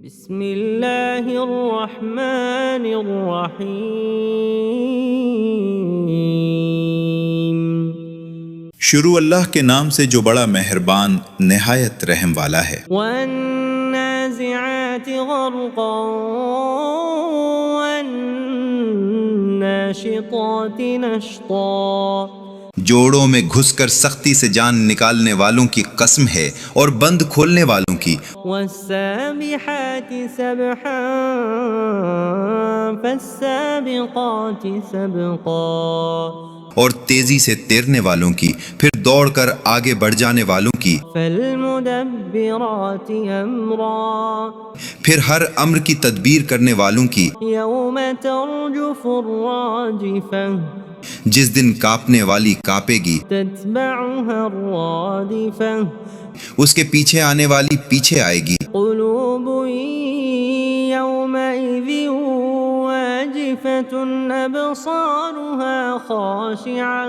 بسم اللہ الرحمن الرحیم۔ شروع اللہ کے نام سے جو بڑا مہربان نہایت رحم والا ہے۔ والنازعات غرقا والناشطات نشطا۔ جوڑوں میں گھس کر سختی سے جان نکالنے والوں کی قسم ہے اور بند کھولنے والوں کی۔ والسابحات سبحا فالسابقات سبقا۔ اور تیزی سے تیرنے والوں کی، پھر دوڑ کر آگے بڑھ جانے والوں کی۔ فالمدبرات امرا۔ پھر ہر امر کی تدبیر کرنے والوں کی۔ یوم ترجف الراجفہ۔ جس دن کانپنے والی کانپے گی۔ تتبعها الرادفہ۔ اس کے پیچھے آنے والی پیچھے آئے گی۔ قلوب یومئذ واجفة ابصارها خاشعہ۔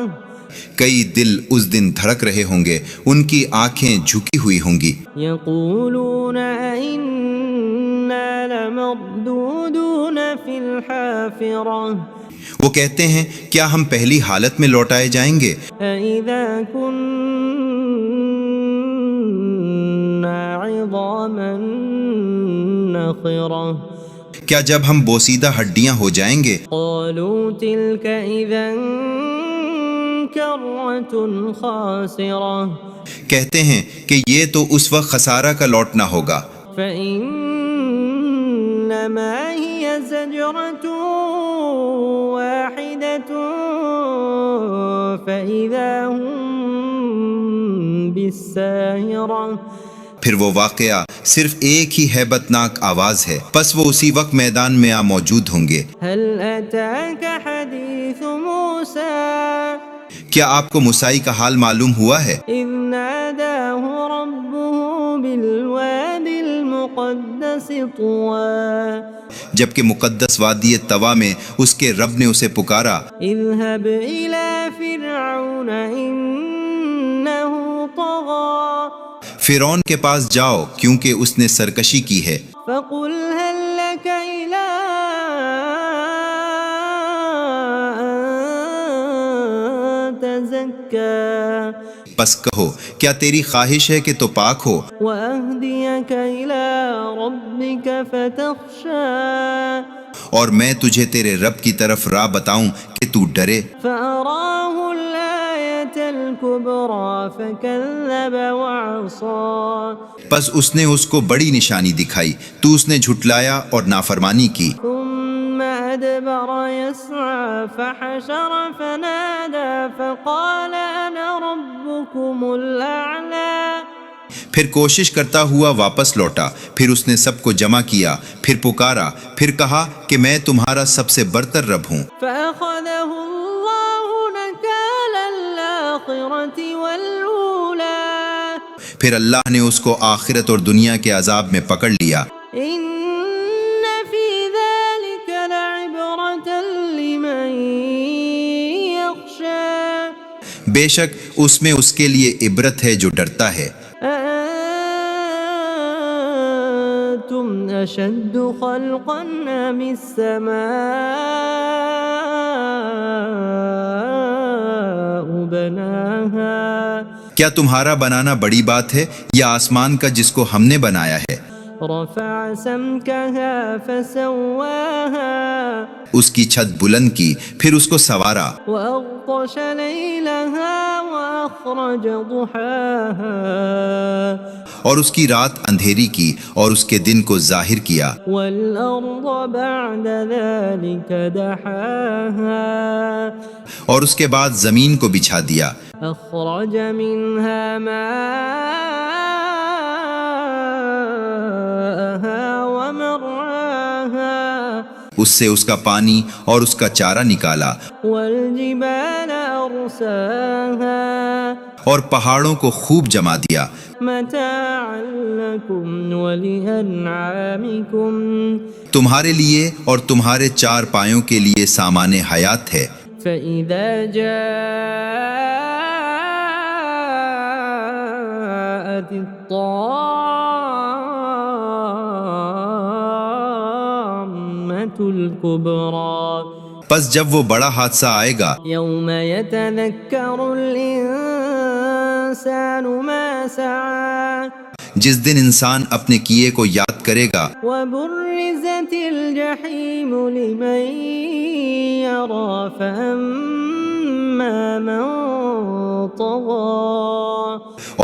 کئی دل اس دن دھڑک رہے ہوں گے، ان کی آنکھیں جھکی ہوئی ہوں گی۔ یقولون ائنا لمردودون فی الحافرہ۔ وہ کہتے ہیں کیا ہم پہلی حالت میں لوٹائے جائیں گے؟ اذا كنا عظاما نخرہ۔ کیا جب ہم بوسیدہ ہڈیاں ہو جائیں گے؟ قالوا تلك اذا کرۃ خاسرہ۔ کہتے ہیں کہ یہ تو اس وقت خسارہ کا لوٹنا ہوگا۔ فإنما هي زجرة واحدة فإذا هم بالساہرة۔ پھر وہ واقعہ صرف ایک ہی ہیبت ناک آواز ہے، پس وہ اسی وقت میدان میں موجود ہوں گے۔ هل أتاك حديث موسى؟ کیا آپ کو موسیٰ کا حال معلوم ہوا ہے؟ إذ ناداه ربه بالواد المقدس طوى۔ جبکہ مقدس وادی طوا میں اس کے رب نے اسے پکارا۔ اذهب إلى فرعون إنه طغى۔ فرعون کے پاس جاؤ کیونکہ اس نے سرکشی کی ہے۔ فقل هل لك إلى أن تزكى۔ پس کہو کیا تیری خواہش ہے کہ تو پاک ہو؟ وأهديك إلى ربك فتخشى۔ اور میں تجھے تیرے رب کی طرف راہ بتاؤں کہ تو ڈرے۔ فأراه الآية الكبرى فكذب وعصى۔ پس اس نے اس کو بڑی نشانی دکھائی تو اس نے جھٹلایا اور نافرمانی کی۔ ثم أدبر يسعى فحشر فنادى فقال أنا ربكم الأعلى۔ پھر کوشش کرتا ہوا واپس لوٹا، پھر اس نے سب کو جمع کیا، پھر پکارا، پھر کہا کہ میں تمہارا سب سے برتر رب ہوں۔ فأخذه الله نكال الآخرة والأولى۔ پھر اللہ نے اس کو آخرت اور دنیا کے عذاب میں پکڑ لیا۔ إن في ذلك لعبرة لمن يخشى۔ بے شک اس میں اس کے لیے عبرت ہے جو ڈرتا ہے۔ أأنتم أشد خلقا أم السماء بناها۔ کیا تمہارا بنانا بڑی بات ہے یا آسمان کا جس کو ہم نے بنایا ہے؟ رفع سمكها فسواها۔ اس کی چھت بلند کی، پھر اس کو سوارا۔ وأغطش ليلها وأخرج ضحاها۔ اور اس کی رات اندھیری کی اور اس کے دن کو ظاہر کیا۔ والأرض بعد ذلك دحاها۔ اور اس کے بعد زمین کو بچھا دیا۔ أخرج منها ماءها ومرعاها۔ اس سے اس کا پانی اور اس کا چارہ نکالا۔ والجبال أرساها۔ اور پہاڑوں کو خوب جما دیا۔ متاعا لكم ولأنعامكم۔ تمہارے لیے اور تمہارے چار پایوں کے لیے سامان حیات ہے۔ فإذا جاءت الطامة الكبرى پس جب وہ بڑا حادثہ آئے گا يوم يتذكر الإنسان ما سعى جس دن انسان اپنے کیے کو یاد کرے گا وبرزت الجحيم لمن يرى فأما من طغى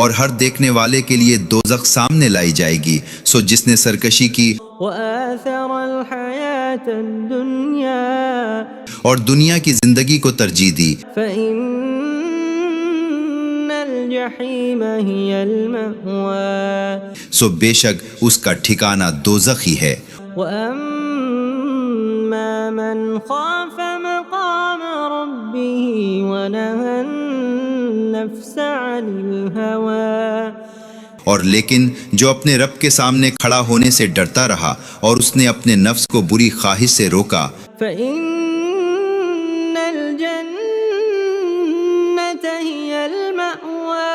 اور ہر دیکھنے والے کے لیے دوزخ سامنے لائی جائے گی، سو جس نے سرکشی کی وآثر الحياة الدنيا اور دنیا کی زندگی کو ترجیح دی فإن الجحيم هي المأوى سو بے شک اس کا ٹھکانہ دوزخ ہی ہے۔ وأما من خاف مقام ربه ونهى النفس عن الهوى اور لیکن جو اپنے رب کے سامنے کھڑا ہونے سے ڈرتا رہا اور اس نے اپنے نفس کو بری خواہش سے روکا فإن الجنة هي المأوى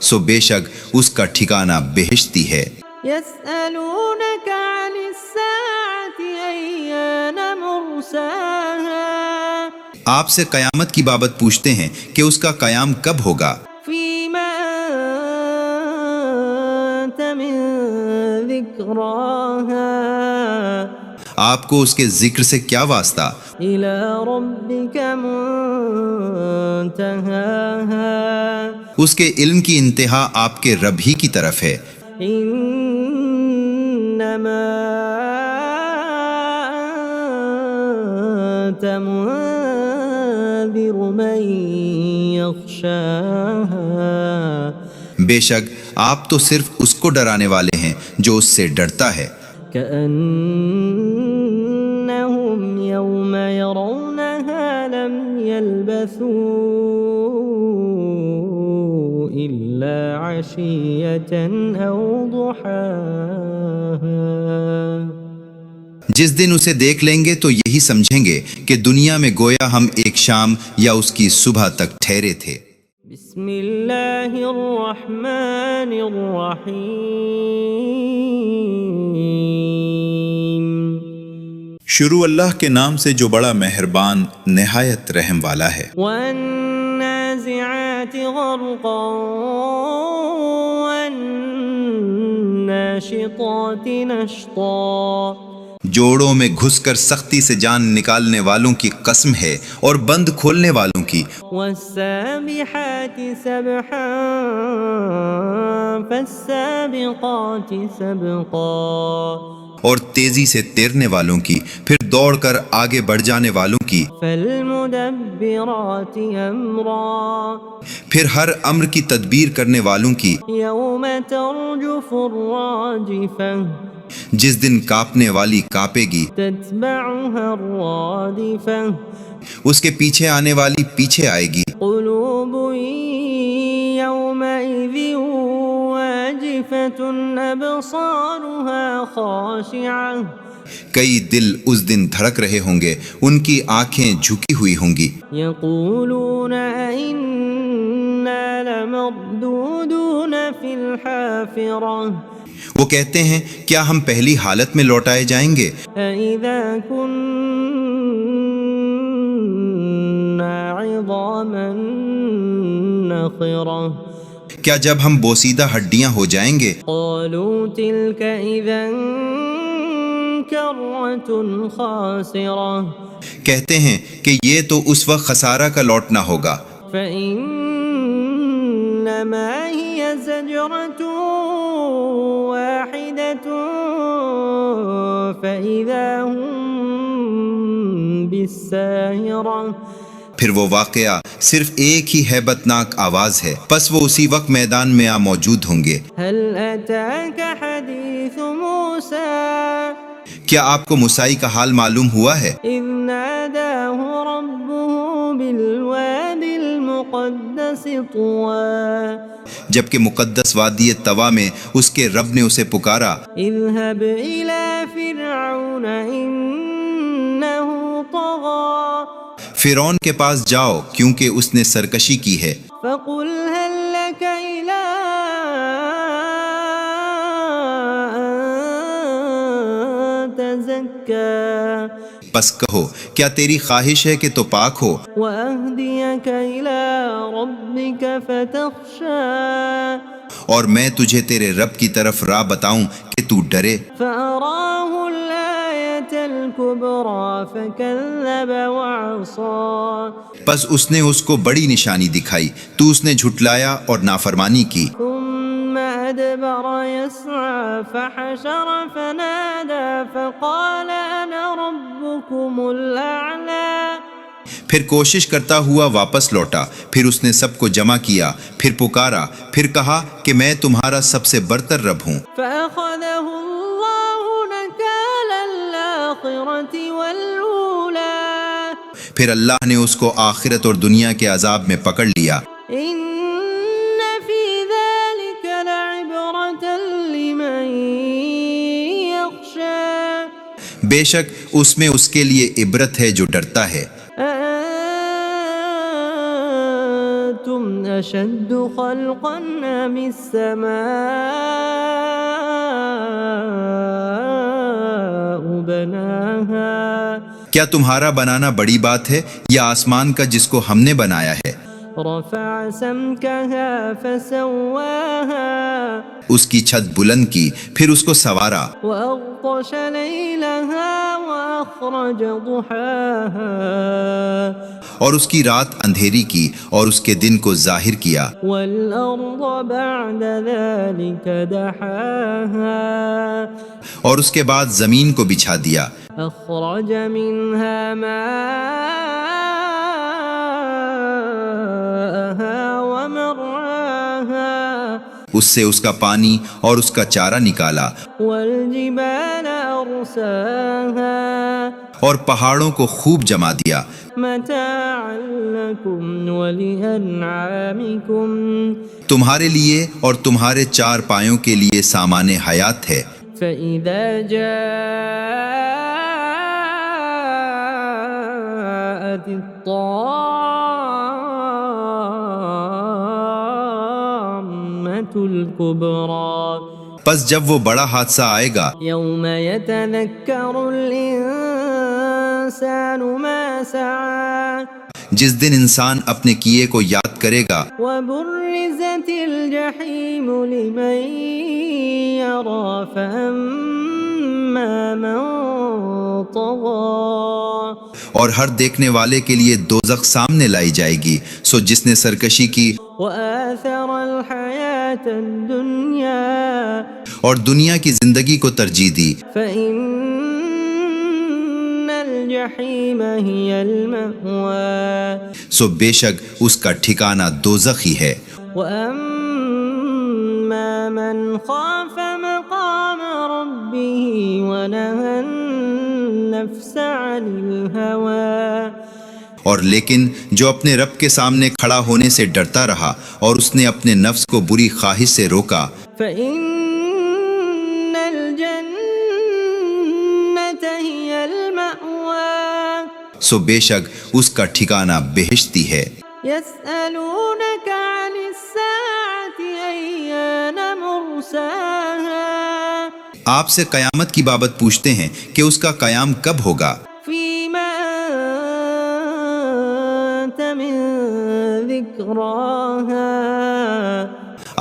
سو بے شک اس کا ٹھکانہ بہشتی ہے۔ يسألونك عن الساعة أيان مرساها آپ سے قیامت کی بابت پوچھتے ہیں کہ اس کا قیام کب ہوگا، فيما أنت من ذكراها آپ کو اس کے ذکر سے کیا واسطہ، إلى ربك منتهاها اس کے علم کی انتہا آپ کے رب ہی کی طرف ہے۔ إنما أنت منذر من يخشاها بے شک آپ تو صرف اس کو ڈرانے والے ہیں جو اس سے ڈرتا ہے۔ كأنهم يوم يرونها لم يلبثوا إلا عشية أو ضحاها جس دن اسے دیکھ لیں گے تو یہی سمجھیں گے کہ دنیا میں گویا ہم ایک شام یا اس کی صبح تک ٹھہرے تھے۔ بسم اللہ الرحمن الرحیم شروع اللہ کے نام سے جو بڑا مہربان نہایت رحم والا ہے۔ والنازعات غرقا والناشطات نشطا جوڑوں میں گھس کر سختی سے جان نکالنے والوں کی قسم ہے اور بند کھولنے والوں کی، والسابحات سبحا فالسابقات سبقا اور تیزی سے تیرنے والوں کی، پھر دوڑ کر آگے بڑھ جانے والوں کی، فالمدبرات امرا پھر ہر امر کی تدبیر کرنے والوں کی، یوم ترجف الراجفہ جس دن کانپنے والی کانپے گی، تتبعها الرادفہ اس کے پیچھے آنے والی پیچھے آئے گی، قلوب یومئذ واجفة ابصارها خاشعہ کئی دل اس دن دھڑک رہے ہوں گے، ان کی آنکھیں جھکی ہوئی ہوں گی، یقولون ائنا لمردودون فی الحافرہ وہ کہتے ہیں کیا ہم پہلی حالت میں لوٹائے جائیں گے، اذا كنا عظاما نخرہ کیا جب ہم بوسیدہ ہڈیاں ہو جائیں گے، قالوا تلك اذا کرۃ خاسرہ کہتے ہیں کہ یہ تو اس وقت خسارہ کا لوٹنا ہوگا، فإنما هي زجرة واحدة فإذا هم بالساهرة پھر وہ واقعہ صرف ایک ہی ہیبت ناک آواز ہے، پس وہ اسی وقت میدان میں موجود ہوں گے۔ هل أتاك حديث موسى کیا آپ کو موسیٰ کا حال معلوم ہوا ہے؟ إذ ناداه ربه بالواد المقدس طوى جبکہ مقدس وادی طوا میں اس کے رب نے اسے پکارا، اذهب إلى فرعون إنه طغى فرعون کے پاس جاؤ کیونکہ اس نے سرکشی کی ہے، فقل هل لك إلى أن فتزكى پس کہو کیا تیری خواہش ہے کہ تو پاک ہو، وأهديك إلى ربك فتخشى اور میں تجھے تیرے رب کی طرف راہ بتاؤں کہ تو ڈرے۔ فأراه الآية الكبرى فكذب وعصى پس اس نے اس کو بڑی نشانی دکھائی تو اس نے جھٹلایا اور نافرمانی کی۔ ثم أدبر يسعى فحشر فنادى فقال أنا ربكم الأعلى پھر کوشش کرتا ہوا واپس لوٹا، پھر اس نے سب کو جمع کیا، پھر پکارا، پھر کہا کہ میں تمہارا سب سے برتر رب ہوں۔ فأخذه الله نكال الآخرة والأولى پھر اللہ نے اس کو آخرت اور دنیا کے عذاب میں پکڑ لیا۔ إن في ذلك لعبرة لمن يخشى بے شک اس میں اس کے لیے عبرت ہے جو ڈرتا ہے۔ أأنتم أشد خلقا أم السماء بناها کیا تمہارا بنانا بڑی بات ہے یا آسمان کا جس کو ہم نے بنایا ہے؟ رفع سمكها فسواها اس کی چھت بلند کی، پھر اس کو سوارا، وأغطش ليلها وأخرج ضحاها اور اس کی رات اندھیری کی اور اس کے دن کو ظاہر کیا، والأرض بعد ذلك دحاها اور اس کے بعد زمین کو بچھا دیا، أخرج منها ماءها ومرعاها اس سے اس کا پانی اور اس کا چارہ نکالا، والجبال أرساها اور پہاڑوں کو خوب جما دیا، متاعا لكم ولأنعامكم تمہارے لیے اور تمہارے چار پایوں کے لیے سامان حیات ہے۔ فإذا جاءت الطامة الكبرى پس جب وہ بڑا حادثہ آئے گا، يوم يتذكر الإنسان ما سعى جس دن انسان اپنے کیے کو یاد کرے گا، وبرزت الجحيم لمن يرى فأما من طغى اور ہر دیکھنے والے کے لیے دوزخ سامنے لائی جائے گی، سو جس نے سرکشی کی وآثر الحياة الدنيا اور دنیا کی زندگی کو ترجیح دی، فإن الجحيم هي المأوى سو بے شک اس کا ٹھکانہ دوزخ ہی ہے۔ وأما من خاف مقام ربه ونهى النفس عن الهوى اور لیکن جو اپنے رب کے سامنے کھڑا ہونے سے ڈرتا رہا اور اس نے اپنے نفس کو بری خواہش سے روکا، فإن الجنة هي المأوى سو بے شک اس کا ٹھکانہ بہشتی ہے۔ يسألونك عن الساعة أيان مرساها آپ سے قیامت کی بابت پوچھتے ہیں کہ اس کا قیام کب ہوگا، فيما أنت من ذكراها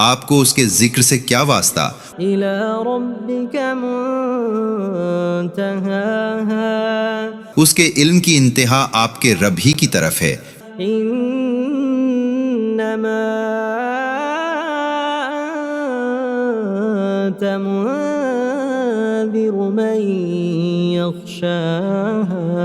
آپ کو اس کے ذکر سے کیا واسطہ، إلى ربك منتهاها اس کے علم کی انتہا آپ کے رب ہی کی طرف ہے۔ إنما أنت منذر من يخشاها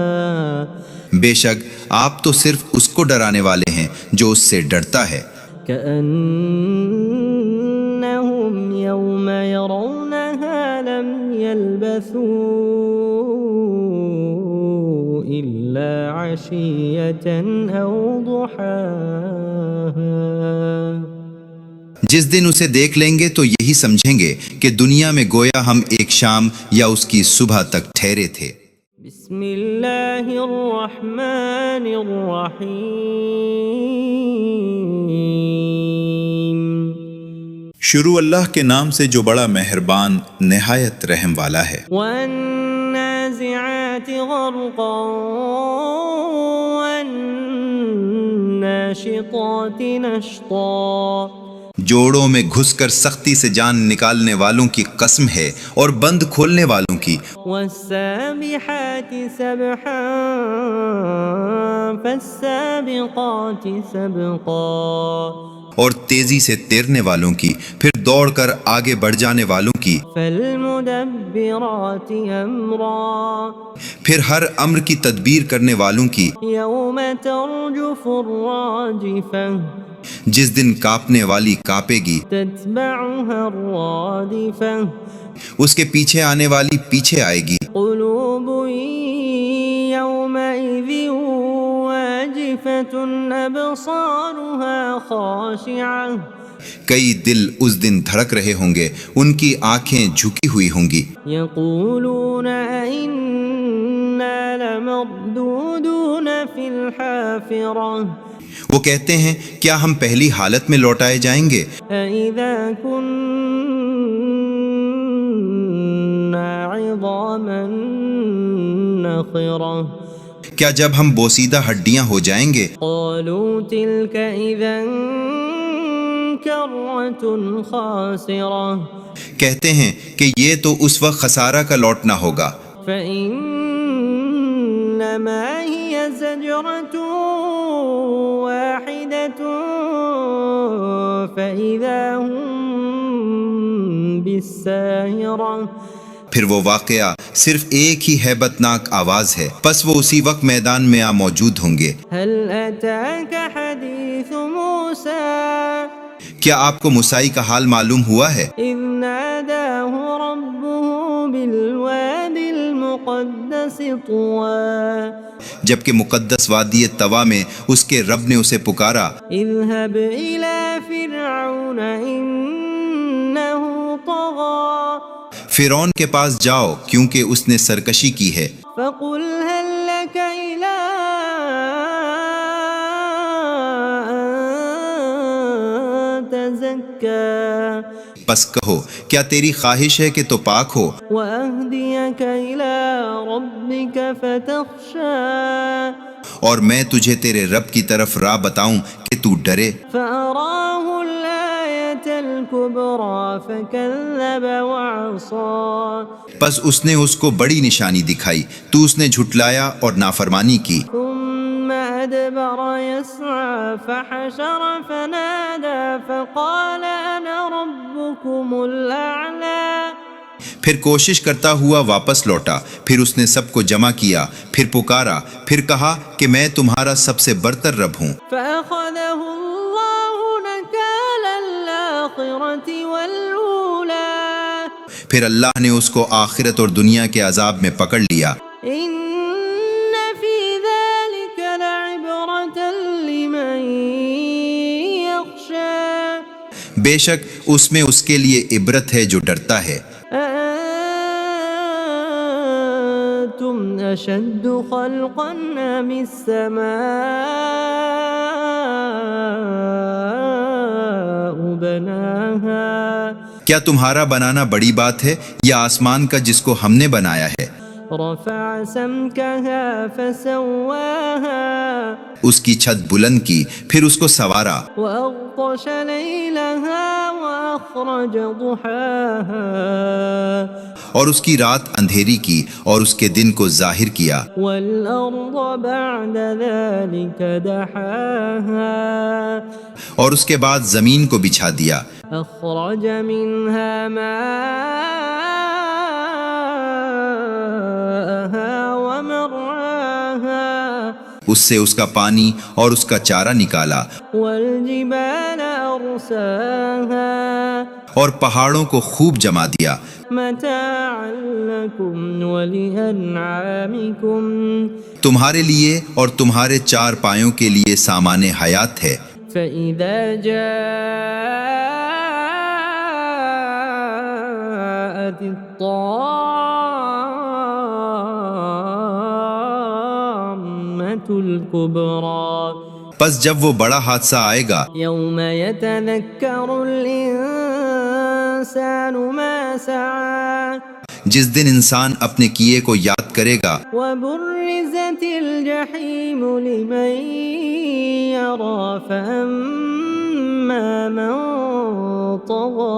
بے شک آپ تو صرف اس کو ڈرانے والے ہیں جو اس سے ڈرتا ہے۔ كأنهم يوم يرونها لم يلبثوا إلا عشية أو ضحاها جس دن اسے دیکھ لیں گے تو یہی سمجھیں گے کہ دنیا میں گویا ہم ایک شام یا اس کی صبح تک ٹھہرے تھے۔ بسم اللہ الرحمن الرحیم شروع اللہ کے نام سے جو بڑا مہربان نہایت رحم والا ہے۔ والنهار والنازعات غرقا والناشطات نشطا جوڑوں میں گھس کر سختی سے جان نکالنے والوں کی قسم ہے اور بند کھولنے والوں کی، والسابحات سبحا فالسابقات سبقا اور تیزی سے تیرنے والوں کی، پھر دوڑ کر آگے بڑھ جانے والوں کی، فالمدبرات امرا پھر ہر امر کی تدبیر کرنے والوں کی، یوم ترجف الراجفہ جس دن کانپنے والی کانپے گی، تتبعها الرادفہ اس کے پیچھے آنے والی پیچھے آئے گی، قلوب یومئذ واجفة ابصارها خاشعة کئی دل اس دن دھڑک رہے ہوں گے، ان کی آنکھیں جھکی ہوئی ہوں گی، یقولون ائنا لمردودون فی الحافرة وہ کہتے ہیں کیا ہم پہلی حالت میں لوٹائے جائیں گے؟ أَإِذَا كُنَّا عِظَامًا نَخِرَةً کیا جب ہم بوسیدہ ہڈیاں ہو جائیں گے؟ قَالُوا تِلْكَ إِذًا كَرَّةٌ خَاسِرَةٌ کہتے ہیں کہ یہ تو اس وقت خسارہ کا لوٹنا ہوگا، فَإِنَّمَا هِيَ زَجْرَةٌ واحدة فإذا هم بالساهرة پھر وہ واقعہ صرف ایک ہی ہیبت ناک آواز ہے، پس وہ اسی وقت میدان میں موجود ہوں گے۔ هل أتاك حديث موسى کیا آپ کو موسیٰ کا حال معلوم ہوا ہے؟ إذ ناداه ربه بالواد المقدس طوى جبکہ مقدس وادی طوا میں اس کے رب نے اسے پکارا، اذهب إلى فرعون إنه طغى فرعون کے پاس جاؤ کیونکہ اس نے سرکشی کی ہے، فقل هل لك إلى أن تزكى پس کہو کیا تیری خواہش ہے کہ تو پاک ہو، وأهديك إلى ربك فتخشى اور میں تجھے تیرے رب کی طرف راہ بتاؤں کہ تو ڈرے۔ فأراه الآية الكبرى فكذب وعصى پس اس نے اس کو بڑی نشانی دکھائی تو اس نے جھٹلایا اور نافرمانی کی، ثم أدبر يسعى فحشر فنادى فقال أنا ربكم الأعلى پھر کوشش کرتا ہوا واپس لوٹا، پھر اس نے سب کو جمع کیا، پھر پکارا، پھر کہا کہ میں تمہارا سب سے برتر رب ہوں۔ فأخذه الله نكال الآخرة والأولى پھر اللہ نے اس کو آخرت اور دنیا کے عذاب میں پکڑ لیا۔ إن في ذلك لعبرة لمن يخشى بے شک اس میں اس کے لیے عبرت ہے جو ڈرتا ہے۔ أأنتم أشد خلقا أم السماء بناها کیا تمہارا بنانا بڑی بات ہے یا آسمان کا جس کو ہم نے بنایا ہے؟ رفع سمكها فسواها اس کی چھت بلند کی، پھر اس کو سوارا، وأغطش ليلها وأخرج ضحاها اور اس کی رات اندھیری کی اور اس کے دن کو ظاہر کیا، والأرض بعد ذلك دحاها اور اس کے بعد زمین کو بچھا دیا، أخرج منها ماءها ومرعاها اس سے اس کا پانی اور اس کا چارہ نکالا، والجبال أرساها اور پہاڑوں کو خوب جما دیا، متاعا لكم ولأنعامكم تمہارے لیے اور تمہارے چار پایوں کے لیے سامان حیات ہے۔ فإذا جاءت الطامة الكبرى پس جب وہ بڑا حادثہ آئے گا، يوم يتذكر الإنسان ما سعى جس دن انسان اپنے کیے کو یاد کرے گا وبرزت الجحیم لمن یرا فأما من طغى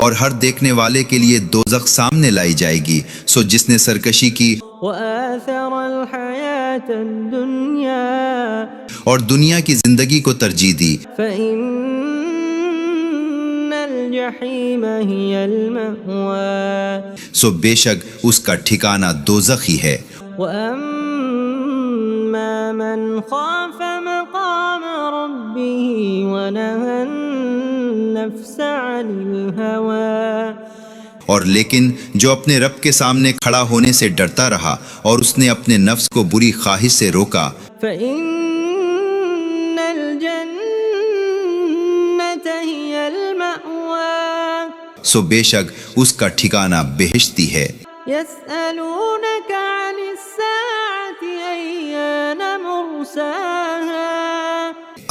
اور ہر دیکھنے والے کے لیے دوزخ سامنے لائی جائے گی، سو جس نے سرکشی کی وآثر الحیاة الدنیا اور دنیا کی زندگی کو ترجیح دی، فإن الجحیم ہی المأوى سو بے شک اس کا ٹھکانہ دوزخ ہی ہے۔ وأما من خاف مقام ربه ونهى النفس عن الهوى اور لیکن جو اپنے رب کے سامنے کھڑا ہونے سے ڈرتا رہا اور اس نے اپنے نفس کو بری خواہش سے روکا فإن الجنة هي المأوى سو بے شک اس کا ٹھکانہ بہشتی ہے۔ يسألونك عن الساعة أيان مرساها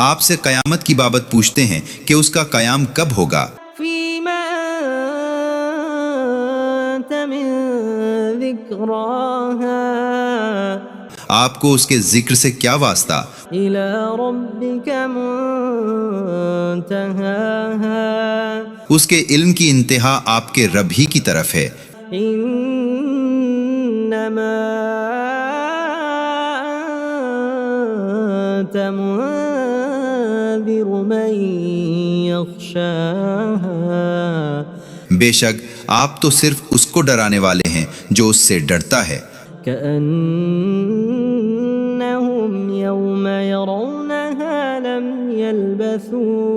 آپ سے قیامت کی بابت پوچھتے ہیں کہ اس کا قیام کب ہوگا، فيما أنت من ذكراها آپ کو اس کے ذکر سے کیا واسطہ، إلى ربك منتهاها اس کے علم کی انتہا آپ کے رب ہی کی طرف ہے۔ إنما أنت منذر من يخشاها بے شک آپ تو صرف اس کو ڈرانے والے ہیں جو اس سے ڈرتا ہے۔ كأنهم يوم يرونها لم يلبثوا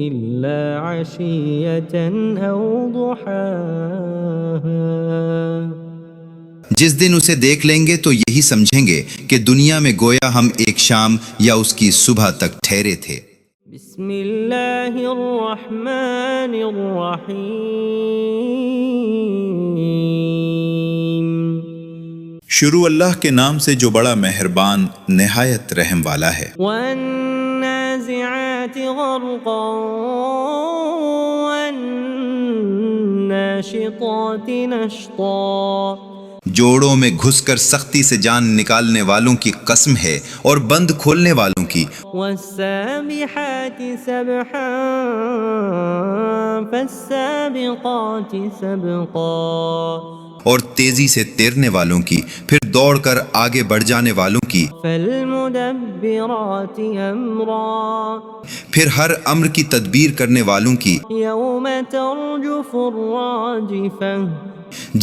إلا عشية أو ضحاها جس دن اسے دیکھ لیں گے تو یہی سمجھیں گے کہ دنیا میں گویا ہم ایک شام یا اس کی صبح تک ٹھہرے تھے۔ بسم اللہ الرحمن الرحیم شروع اللہ کے نام سے جو بڑا مہربان نہایت رحم والا ہے۔ والنازعات غرقا والناشطات نشطا جوڑوں میں گھس کر سختی سے جان نکالنے والوں کی قسم ہے اور بند کھولنے والوں کی، والسابحات سبحا فالسابقات سبقا اور تیزی سے تیرنے والوں کی، پھر دوڑ کر آگے بڑھ جانے والوں کی، فالمدبرات امرا پھر ہر امر کی تدبیر کرنے والوں کی، یوم ترجف الراجفہ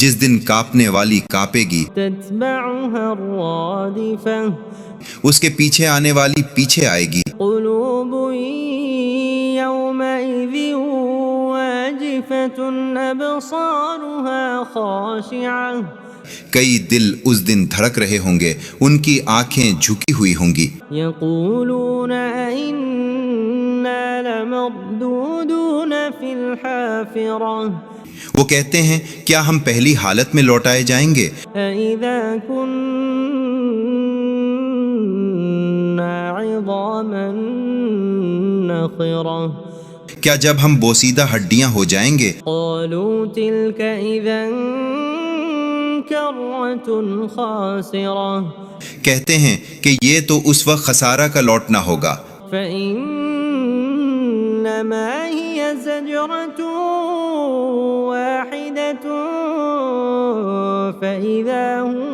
جس دن کانپنے والی کانپے گی، تتبعها الرادفہ اس کے پیچھے آنے والی پیچھے آئے گی، قلوب یومئذ واجفة ابصارها خاشعہ کئی دل اس دن دھڑک رہے ہوں گے، ان کی آنکھیں جھکی ہوئی ہوں گی، یقولون ائنا لمردودون فی الحافرہ وہ کہتے ہیں کیا ہم پہلی حالت میں لوٹائے جائیں گے، اذا كنا عظاما نخرہ کیا جب ہم بوسیدہ ہڈیاں ہو جائیں گے، قالوا تلك اذا کرۃ خاسرہ کہتے ہیں کہ یہ تو اس وقت خسارہ کا لوٹنا ہوگا، فإنما هي زجرة واحدة فإذا هم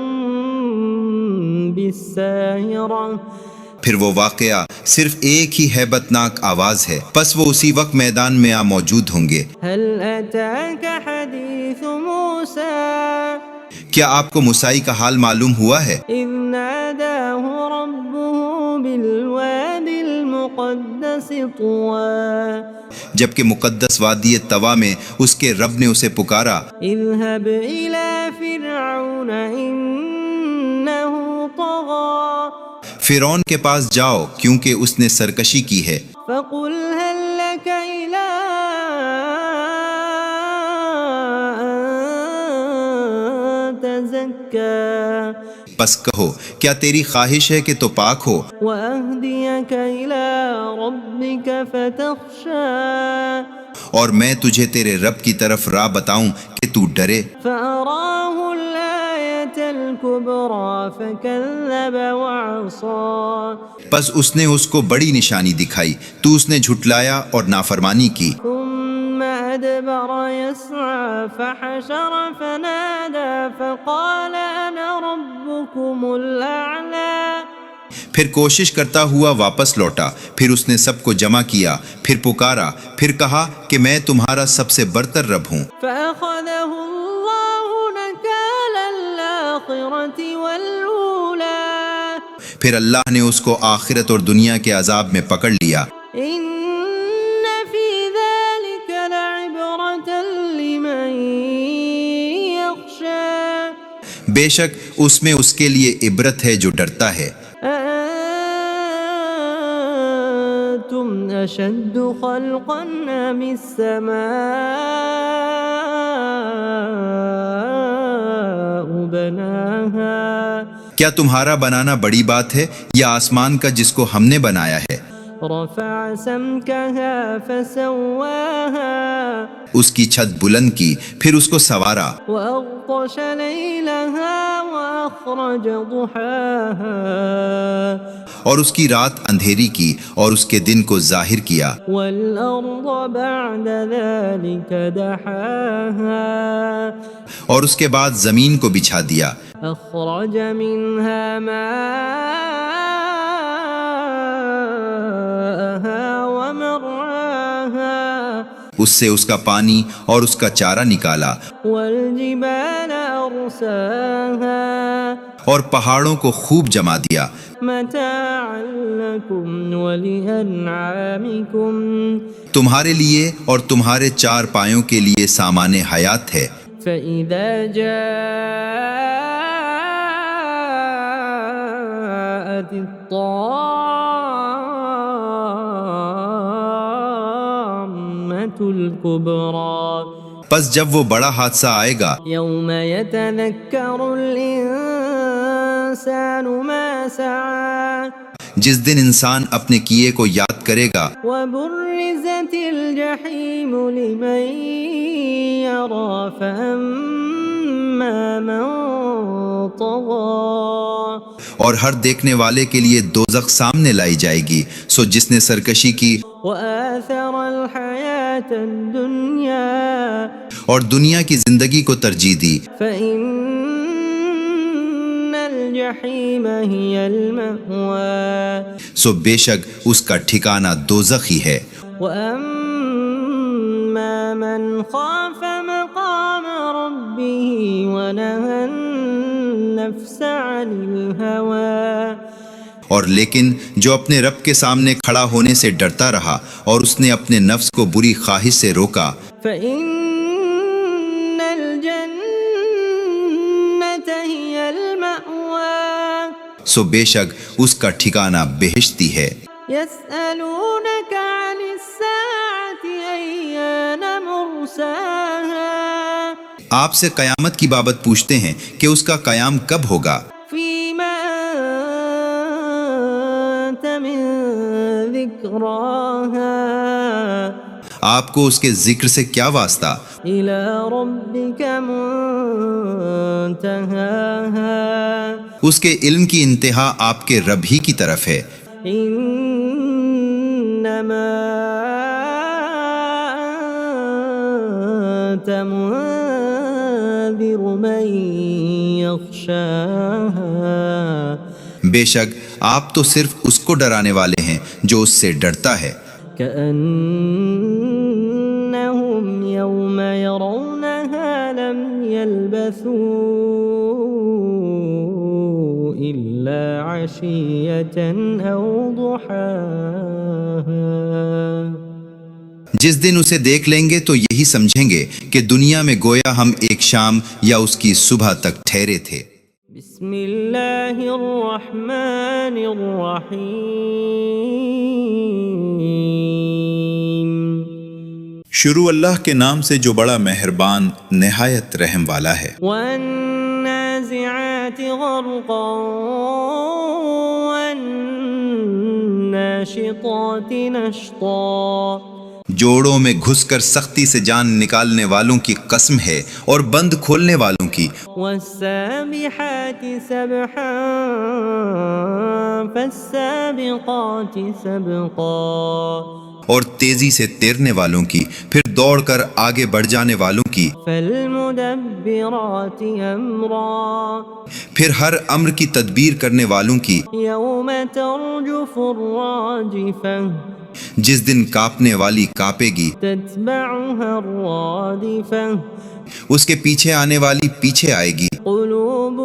بالساهرة پھر وہ واقعہ صرف ایک ہی ہیبت ناک آواز ہے، پس وہ اسی وقت میدان میں موجود ہوں گے۔ هل أتاك حديث موسى کیا آپ کو موسیٰ کا حال معلوم ہوا ہے؟ إذ ناداه ربه بالواد المقدس طوى جبکہ مقدس وادی طوا میں اس کے رب نے اسے پکارا، اذهب إلى فرعون إنه طغى فرعون کے پاس جاؤ کیونکہ اس نے سرکشی کی ہے، فقل هل لك إلى أن تزكى پس کہو کیا تیری خواہش ہے کہ تو پاک ہو، وأهديك إلى ربك فتخشى اور میں تجھے تیرے رب کی طرف راہ بتاؤں کہ تو ڈرے۔ فأراه الآية الكبرى فكذب وعصى پس اس نے اس کو بڑی نشانی دکھائی تو اس نے جھٹلایا اور نافرمانی کی۔ ثم أدبر يسعى فحشر فنادى فقال أنا ربكم الأعلى پھر کوشش کرتا ہوا واپس لوٹا، پھر اس نے سب کو جمع کیا، پھر پکارا، پھر کہا کہ میں تمہارا سب سے برتر رب ہوں۔ فأخذه الله نكال الآخرة والأولى پھر اللہ نے اس کو آخرت اور دنیا کے عذاب میں پکڑ لیا۔ إن في ذلك لعبرة لمن يخشى بے شک اس میں اس کے لیے عبرت ہے جو ڈرتا ہے۔ أأنتم أشد خلقا أم السماء بناها کیا تمہارا بنانا بڑی بات ہے یا آسمان کا جس کو ہم نے بنایا ہے؟ رفع سمكها فسواها اس کی چھت بلند کی، پھر اس کو سوارا، وأغطش ليلها وأخرج ضحاها اور اس کی رات اندھیری کی اور اس کے دن کو ظاہر کیا، والأرض بعد ذلك دحاها اور اس کے بعد زمین کو بچھا دیا، أخرج منها ماءها ومرعاها اس سے اس کا پانی اور اس کا چارہ نکالا، والجبال أرساها اور پہاڑوں کو خوب جما دیا، متاعا لكم ولأنعامكم تمہارے لیے اور تمہارے چار پایوں کے لیے سامان حیات ہے۔ فإذا جاءت الطامة الكبرى پس جب وہ بڑا حادثہ آئے گا، يوم يتذكر الإنسان ما سعى جس دن انسان اپنے کیے کو یاد کرے گا، وبرزت الجحيم لمن يرى فأما من طغى اور ہر دیکھنے والے کے لیے دوزخ سامنے لائی جائے گی، سو جس نے سرکشی کی وآثر الحياة الدنيا اور دنیا کی زندگی کو ترجیح دی، فإن الجحيم هي المأوى سو بے شک اس کا ٹھکانہ دوزخ ہی ہے۔ وأما من خاف مقام ربه ونهى النفس عن الهوى اور لیکن جو اپنے رب کے سامنے کھڑا ہونے سے ڈرتا رہا اور اس نے اپنے نفس کو بری خواہش سے روکا، فإن الجنة هي المأوى سو بے شک اس کا ٹھکانہ بہشتی ہے۔ يسألونك عن الساعة أيان مرساها آپ سے قیامت کی بابت پوچھتے ہیں کہ اس کا قیام کب ہوگا، فيما أنت من ذكراها آپ کو اس کے ذکر سے کیا واسطہ، إلى ربك منتهاها اس کے علم کی انتہا آپ کے رب ہی کی طرف ہے۔ إنما أنت منذر من يخشاها بے شک آپ تو صرف اس کو ڈرانے والے ہیں جو اس سے ڈرتا ہے۔ كأنهم يوم يرونها لم يلبثوا إلا عشية أو ضحاها جس دن اسے دیکھ لیں گے تو یہی سمجھیں گے کہ دنیا میں گویا ہم ایک شام یا اس کی صبح تک ٹھہرے تھے۔ بسم اللہ الرحمن الرحیم شروع اللہ کے نام سے جو بڑا مہربان نہایت رحم والا ہے۔ والنازعات غرقا والناشطات نشطا جوڑوں میں گھس کر سختی سے جان نکالنے والوں کی قسم ہے اور بند کھولنے والوں کی، والسابحات سبحا فالسابقات سبقا اور تیزی سے تیرنے والوں کی، پھر دوڑ کر آگے بڑھ جانے والوں کی، فالمدبرات امرا پھر ہر امر کی تدبیر کرنے والوں کی، یوم ترجف الراجفہ جس دن کانپنے والی کانپے گی، تتبعها الرادفہ اس کے پیچھے آنے والی پیچھے آئے گی، قلوب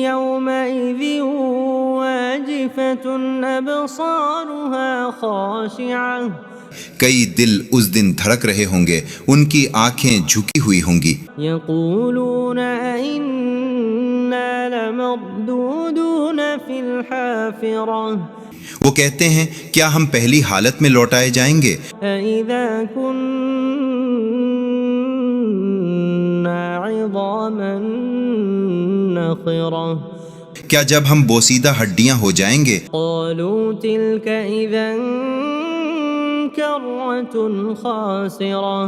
يومئذ واجفة أبصارها خاشعة کئی دل اس دن دھڑک رہے ہوں گے، ان کی آنکھیں جھکی ہوئی ہوں گی، يقولون أئنا لمردودون في الحافرة وہ کہتے ہیں کیا ہم پہلی حالت میں لوٹائے جائیں گے؟ أئذا كنا عظاما نخرة کیا جب ہم بوسیدہ ہڈیاں ہو جائیں گے؟ قالوا تلك إذا كرة خاسرة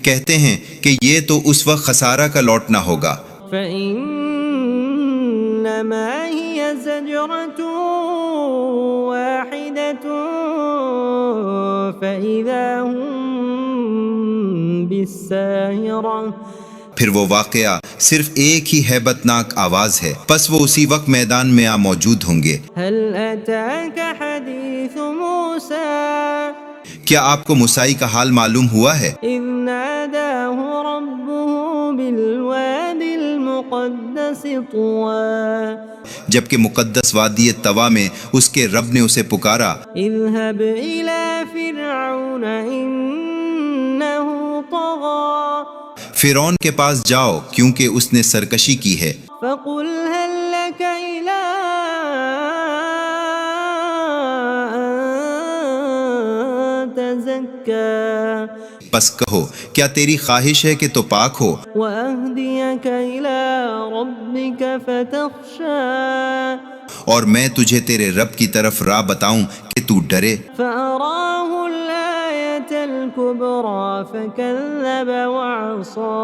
کہتے ہیں کہ یہ تو اس وقت خسارہ کا لوٹنا ہوگا، فإنما هي زجرة واحدة فإذا هم بالساهرة پھر وہ واقعہ صرف ایک ہی ہیبت ناک آواز ہے، پس وہ اسی وقت میدان میں موجود ہوں گے۔ هل أتاك حديث موسى کیا آپ کو موسیٰ کا حال معلوم ہوا ہے؟ إذ ناداه ربه بالواد المقدس طوى جبکہ مقدس وادی طوا میں اس کے رب نے اسے پکارا، اذهب إلى فرعون إنه طغى فرعون کے پاس جاؤ کیونکہ اس نے سرکشی کی ہے، فقل هل لك إلى أن تزكى پس کہو کیا تیری خواہش ہے کہ تو پاک ہو، وأهديك إلى ربك فتخشى اور میں تجھے تیرے رب کی طرف راہ بتاؤں کہ تو ڈرے۔ فأراه الآية الكبرى فكذب وعصى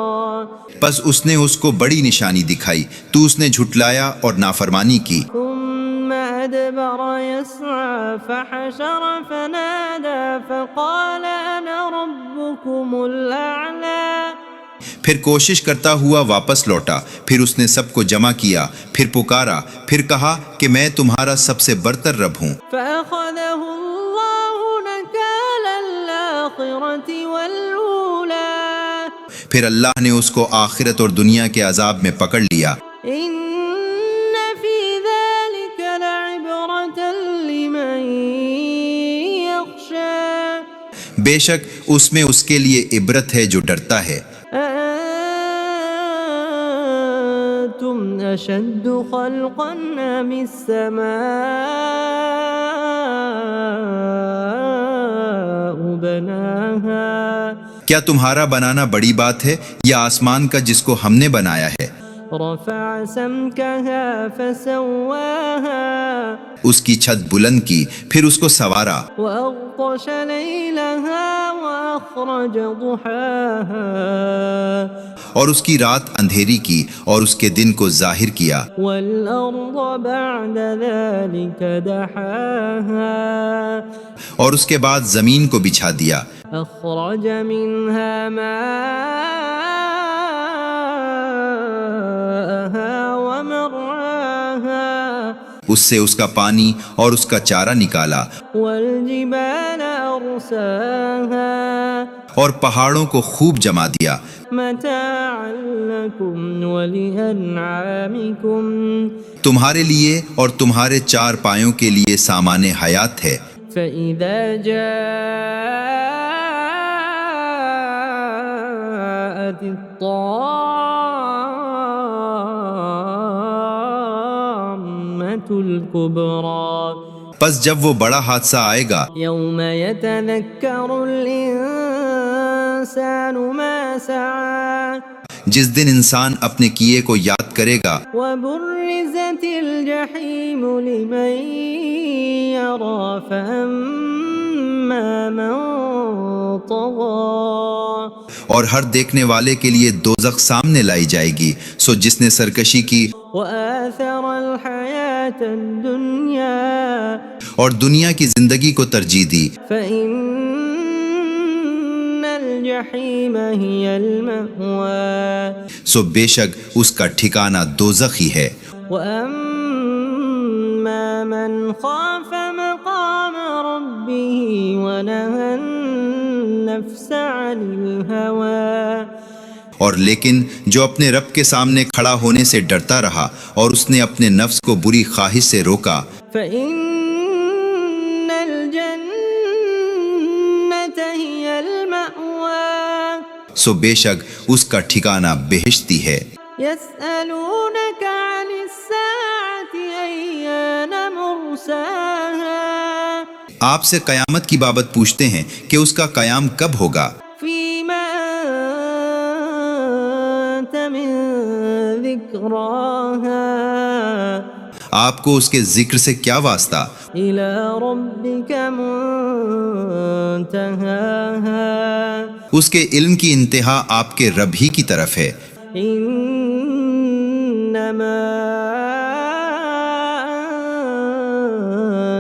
پس اس نے اس کو بڑی نشانی دکھائی تو اس نے جھٹلایا اور نافرمانی کی، ثم أدبر يسعى فحشر فنادى فقال أنا ربكم الأعلى پھر کوشش کرتا ہوا واپس لوٹا، پھر اس نے سب کو جمع کیا، پھر پکارا، پھر کہا کہ میں تمہارا سب سے برتر رب ہوں۔ فأخذه الله نكال الآخرة والأولى پھر اللہ نے اس کو آخرت اور دنیا کے عذاب میں پکڑ لیا۔ إن في ذلك لعبرة لمن يخشى بے شک اس میں اس کے لیے عبرت ہے جو ڈرتا ہے۔ أأنتم أشد خلقا أم السماء بناها کیا تمہارا بنانا بڑی بات ہے یا آسمان کا جس کو ہم نے بنایا ہے؟ رفع سمكها فسواها اس کی چھت بلند کی، پھر اس کو سوارا، وأغطش ليلها وأخرج ضحاها اور اس کی رات اندھیری کی اور اس کے دن کو ظاہر کیا، والأرض بعد ذلك دحاها اور اس کے بعد زمین کو بچھا دیا، أخرج منها ماءها ومرعاها اس سے اس کا پانی اور اس کا چارہ نکالا، والجبال أرساها اور پہاڑوں کو خوب جما دیا، متاعا لكم ولأنعامكم تمہارے لیے اور تمہارے چار پایوں کے لیے سامان حیات ہے۔ فإذا جاءت الطامة الكبرى پس جب وہ بڑا حادثہ آئے گا، يوم يتذكر الإنسان ما سعى جس دن انسان اپنے کیے کو یاد کرے گا، وبرزت الجحيم لمن يرى فأما من طغى اور ہر دیکھنے والے کے لیے دوزخ سامنے لائی جائے گی، سو جس نے سرکشی کی وآثر الحياة الدنيا اور دنیا کی زندگی کو ترجیح دی، فإن الجحيم هي المأوى سو بے شک اس کا ٹھکانہ دوزخ ہی ہے۔ وأما من خاف مقام ربه ونهى النفس عن الهوى اور لیکن جو اپنے رب کے سامنے کھڑا ہونے سے ڈرتا رہا اور اس نے اپنے نفس کو بری خواہش سے روکا، فإن الجنة هي المأوى سو بے شک اس کا ٹھکانہ بہشتی ہے۔ يسألونك عن الساعة أيان مرساها آپ سے قیامت کی بابت پوچھتے ہیں کہ اس کا قیام کب ہوگا، فيما أنت من ذكراها آپ کو اس کے ذکر سے کیا واسطہ، إلى ربك منتهاها اس کے علم کی انتہا آپ کے رب ہی کی طرف ہے۔ إنما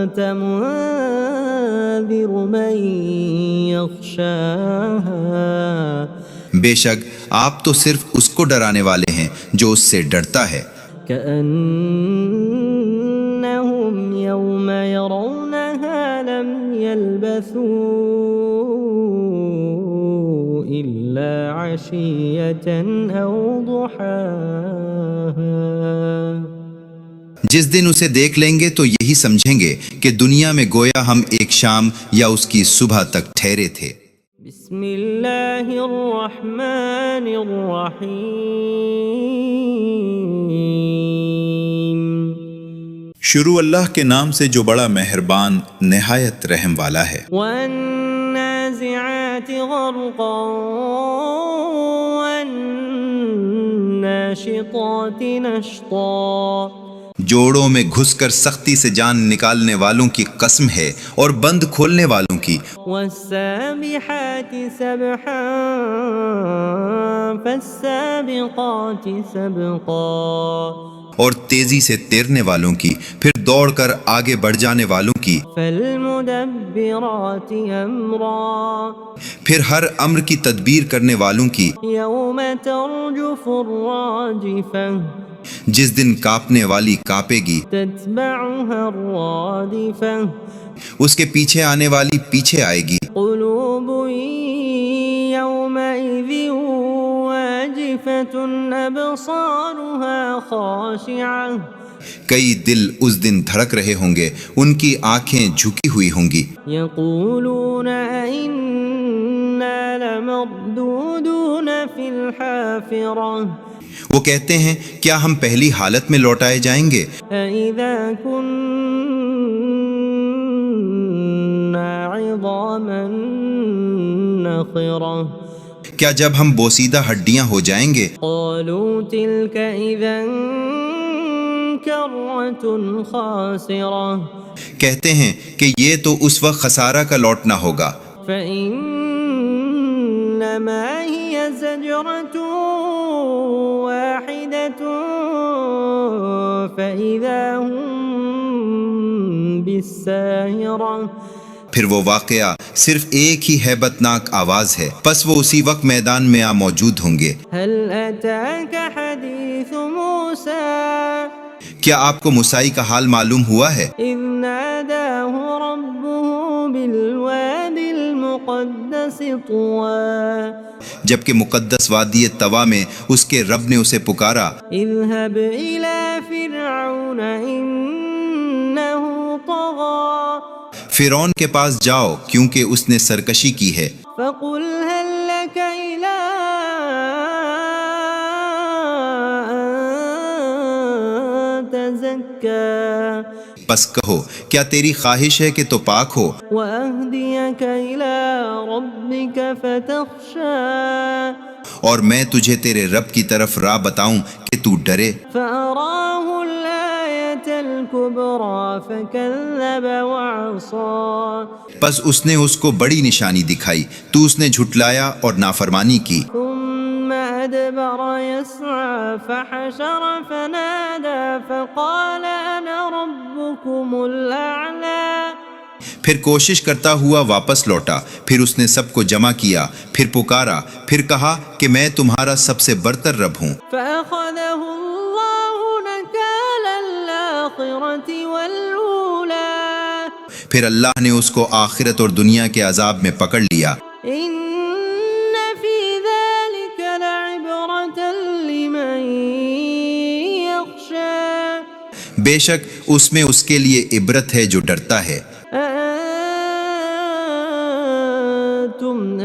أنت منذر من يخشاها بے شک آپ تو صرف اس کو ڈرانے والے ہیں جو اس سے ڈرتا ہے۔ كأنهم يوم يرونها لم يلبثوا إلا عشية أو ضحاها جس دن اسے دیکھ لیں گے تو یہی سمجھیں گے کہ دنیا میں گویا ہم ایک شام یا اس کی صبح تک ٹھہرے تھے۔ بسم اللہ الرحمن الرحیم شروع اللہ کے نام سے جو بڑا مہربان نہایت رحم والا ہے۔ والنازعات غرقا والناشطات نشطا جوڑوں میں گھس کر سختی سے جان نکالنے والوں کی قسم ہے اور بند کھولنے والوں کی، والسابحات سبحا فالسابقات سبقا اور تیزی سے تیرنے والوں کی، پھر دوڑ کر آگے بڑھ جانے والوں کی، فالمدبرات امرا پھر ہر امر کی تدبیر کرنے والوں کی، یوم ترجف الراجفہ جس دن کانپنے والی کانپے گی، تتبعها الرادفہ اس کے پیچھے آنے والی پیچھے آئے گی، قلوب یومئذ واجفة ابصارها خاشعة کئی دل اس دن دھڑک رہے ہوں گے، ان کی آنکھیں جھکی ہوئی ہوں گی، یقولون ائنا لمردودون فی الحافرة وہ کہتے ہیں کیا ہم پہلی حالت میں لوٹائے جائیں گے، اذا كنا عظاما نخرة کیا جب ہم بوسیدہ ہڈیاں ہو جائیں گے، قالوا تلك اذا كرة خاسرة کہتے ہیں کہ یہ تو اس وقت خسارہ کا لوٹنا ہوگا، فإنما هي زجرة واحدة فإذا هم بالساهرة پھر وہ واقعہ صرف ایک ہی ہیبت ناک آواز ہے، پس وہ اسی وقت میدان میں موجود ہوں گے۔ هل أتاك حديث موسى کیا آپ کو موسیٰ کا حال معلوم ہوا ہے؟ إذ ناداه ربه بالواد المقدس طوى جبکہ مقدس وادی طوا میں اس کے رب نے اسے پکارا، اذهب إلى فرعون إنه طغى فرعون کے پاس جاؤ کیونکہ اس نے سرکشی کی ہے، فقل هل لك إلى أن تزكى پس کہو کیا تیری خواہش ہے کہ تو پاک ہو، وأهديك إلى ربك فتخشى اور میں تجھے تیرے رب کی طرف راہ بتاؤں کہ تو ڈرے، فأراه الآية الكبرى فكذب وعصى پس اس نے اس کو بڑی نشانی دکھائی تو اس نے جھٹلایا اور نافرمانی کی. ثم أدبر يسعى فحشر فنادى فقال أنا ربكم الأعلى پھر کوشش کرتا ہوا واپس لوٹا، پھر اس نے سب کو جمع کیا، پھر پکارا، پھر کہا کہ میں تمہارا سب سے برتر رب ہوں. فأخذه الله نكال الآخرة والأولى پھر اللہ نے اس کو آخرت اور دنیا کے عذاب میں پکڑ لیا. إن في ذلك لعبرة لمن يخشى بے شک اس میں اس کے لیے عبرت ہے جو ڈرتا ہے. أأنتم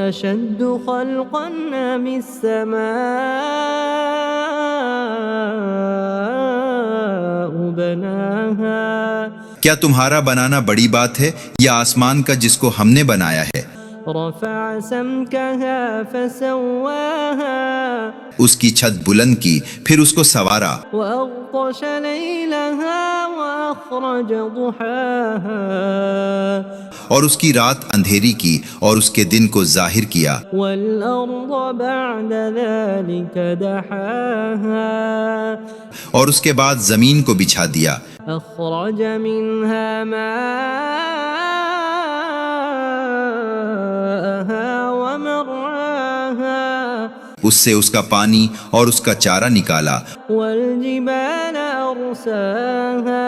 أشد خلقا أم السماء بناها کیا تمہارا بنانا بڑی بات ہے یا آسمان کا جس کو ہم نے بنایا ہے؟ رفع سمكها فسواها اس کی چھت بلند کی پھر اس کو سوارا، وأغطش ليلها وأخرج ضحاها اور اس کی رات اندھیری کی اور اس کے دن کو ظاہر کیا، والأرض بعد ذلك دحاها اور اس کے بعد زمین کو بچھا دیا، أخرج منها ماءها ومرعاها اس سے اس کا پانی اور اس کا چارہ نکالا، والجبال أرساها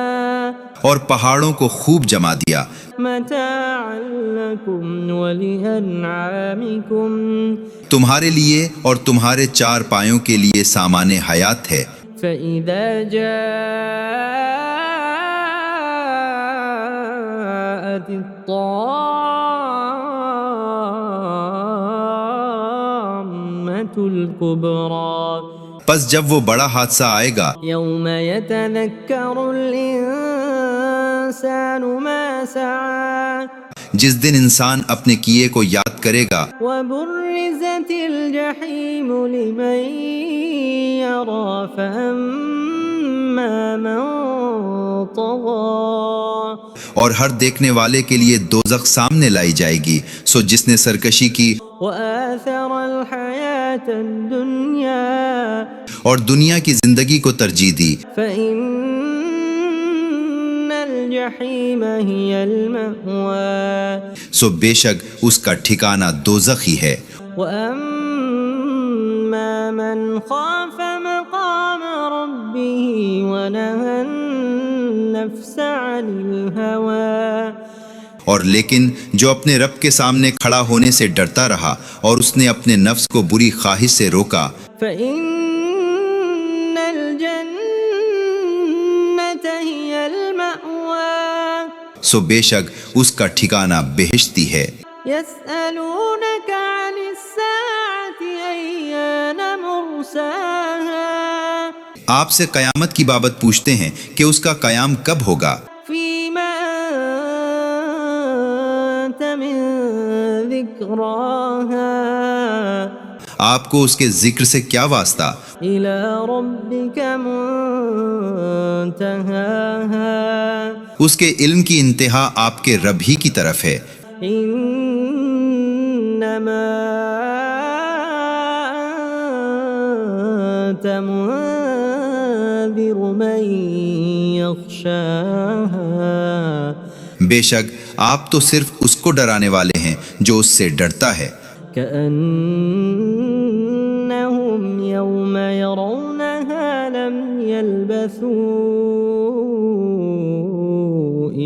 اور پہاڑوں کو خوب جما دیا، متاعا لكم ولأنعامكم تمہارے لیے اور تمہارے چار پایوں کے لیے سامان حیات ہے. فإذا جاءت الطامة الكبرى پس جب وہ بڑا حادثہ آئے گا، يوم يتذكر الإنسان ما سعى جس دن انسان اپنے کیے کو یاد کرے گا، وبرزت الجحيم لمن يرى فأما من طغى اور ہر دیکھنے والے کے لیے دوزخ سامنے لائی جائے گی، سو جس نے سرکشی کی وآثر الحياة الدنيا اور دنیا کی زندگی کو ترجیح دی، فإن الجحيم هي المأوى سو بے شک اس کا ٹھکانہ دوزخ ہی ہے. وأما من خاف مقام ربه ونهى النفس عن الهوى اور لیکن جو اپنے رب کے سامنے کھڑا ہونے سے ڈرتا رہا اور اس نے اپنے نفس کو بری خواہش سے روکا، فإن الجنة هي المأوى سو بے شک اس کا ٹھکانہ بہشتی ہے. يسألونك عن الساعة أيان مرساها آپ سے قیامت کی بابت پوچھتے ہیں کہ اس کا قیام کب ہوگا، فيما أنت من ذكراها آپ کو اس کے ذکر سے کیا واسطہ، إلى ربك منتهاها اس کے علم کی انتہا آپ کے رب ہی کی طرف ہے. إنما أنت منذر من يخشاها بے شک آپ تو صرف اس کو ڈرانے والے ہیں جو اس سے ڈرتا ہے. كأنهم يوم يرونها لم يلبثوا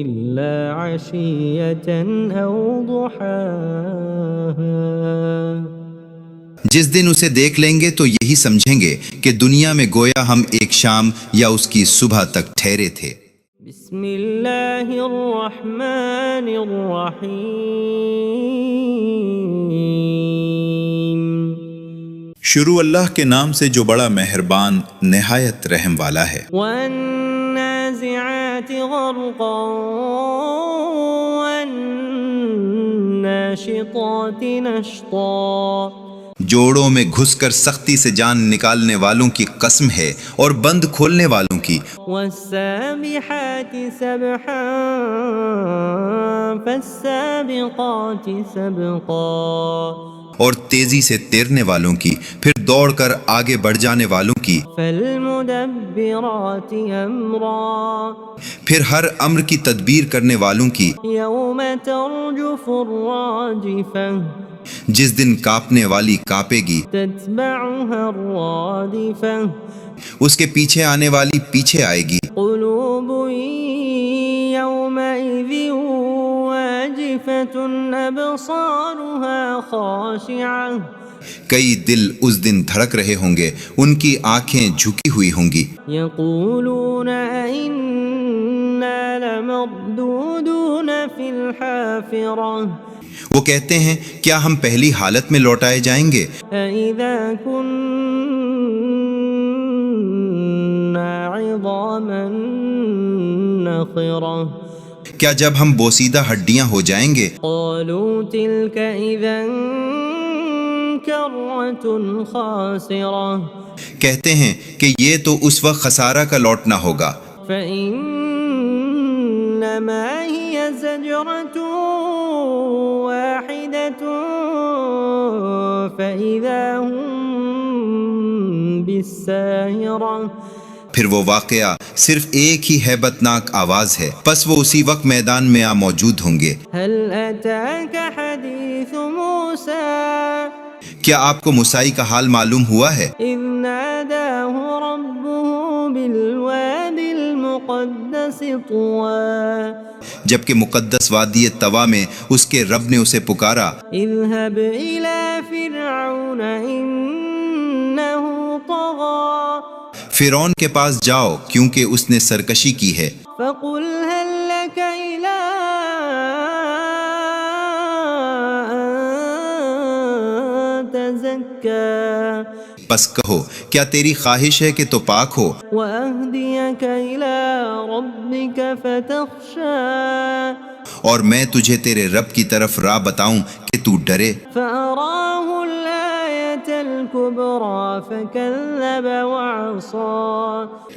إلا عشية أو ضحاها جس دن اسے دیکھ لیں گے تو یہی سمجھیں گے کہ دنیا میں گویا ہم ایک شام یا اس کی صبح تک ٹھہرے تھے. بسم اللہ الرحمن الرحیم شروع اللہ کے نام سے جو بڑا مہربان نہایت رحم والا ہے. والنازعات غرقا والناشطات نشطا جوڑوں میں گھس کر سختی سے جان نکالنے والوں کی قسم ہے اور بند کھولنے والوں کی، والسابحات سبحا فالسابقات سبقا اور تیزی سے تیرنے والوں کی، پھر دوڑ کر آگے بڑھ جانے والوں کی، فالمدبرات امرا پھر ہر امر کی تدبیر کرنے والوں کی، یوم ترجف الراجفہ جس دن کانپنے والی کانپے گی، تتبعها الرادفہ اس کے پیچھے آنے والی پیچھے آئے گی، قلوب يومئذ واجفة أبصارها خاشعة کئی دل اس دن دھڑک رہے ہوں گے، ان کی آنکھیں جھکی ہوئی ہوں گی، يقولون أئنا لمردودون في الحافرة وہ کہتے ہیں کیا ہم پہلی حالت میں لوٹائے جائیں گے؟ أئذا كنا عظاما نخرة کیا جب ہم بوسیدہ ہڈیاں ہو جائیں گے؟ قالوا تلك إذا كرة خاسرة کہتے ہیں کہ یہ تو اس وقت خسارہ کا لوٹنا ہوگا، فإنما هي زجرة واحدة فإذا هم بالساهرة پھر وہ واقعہ صرف ایک ہی ہیبت ناک آواز ہے، پس وہ اسی وقت میدان میں موجود ہوں گے۔ هل أتاك حديث موسى کیا آپ کو موسیٰ کا حال معلوم ہوا ہے؟ إذ ناداه ربه بالواد المقدس طوى جبکہ مقدس وادی طوا میں اس کے رب نے اسے پکارا، اذهب إلى فرعون إنه طغى فرعون کے پاس جاؤ کیونکہ اس نے سرکشی کی ہے، فقل هل لك إلى أن تزكى پس کہو کیا تیری خواہش ہے کہ تو پاک ہو، وأهديك إلى ربك فتخشى اور میں تجھے تیرے رب کی طرف راہ بتاؤں کہ تو ڈرے۔ فأراه الآية الكبرى فكذب وعصى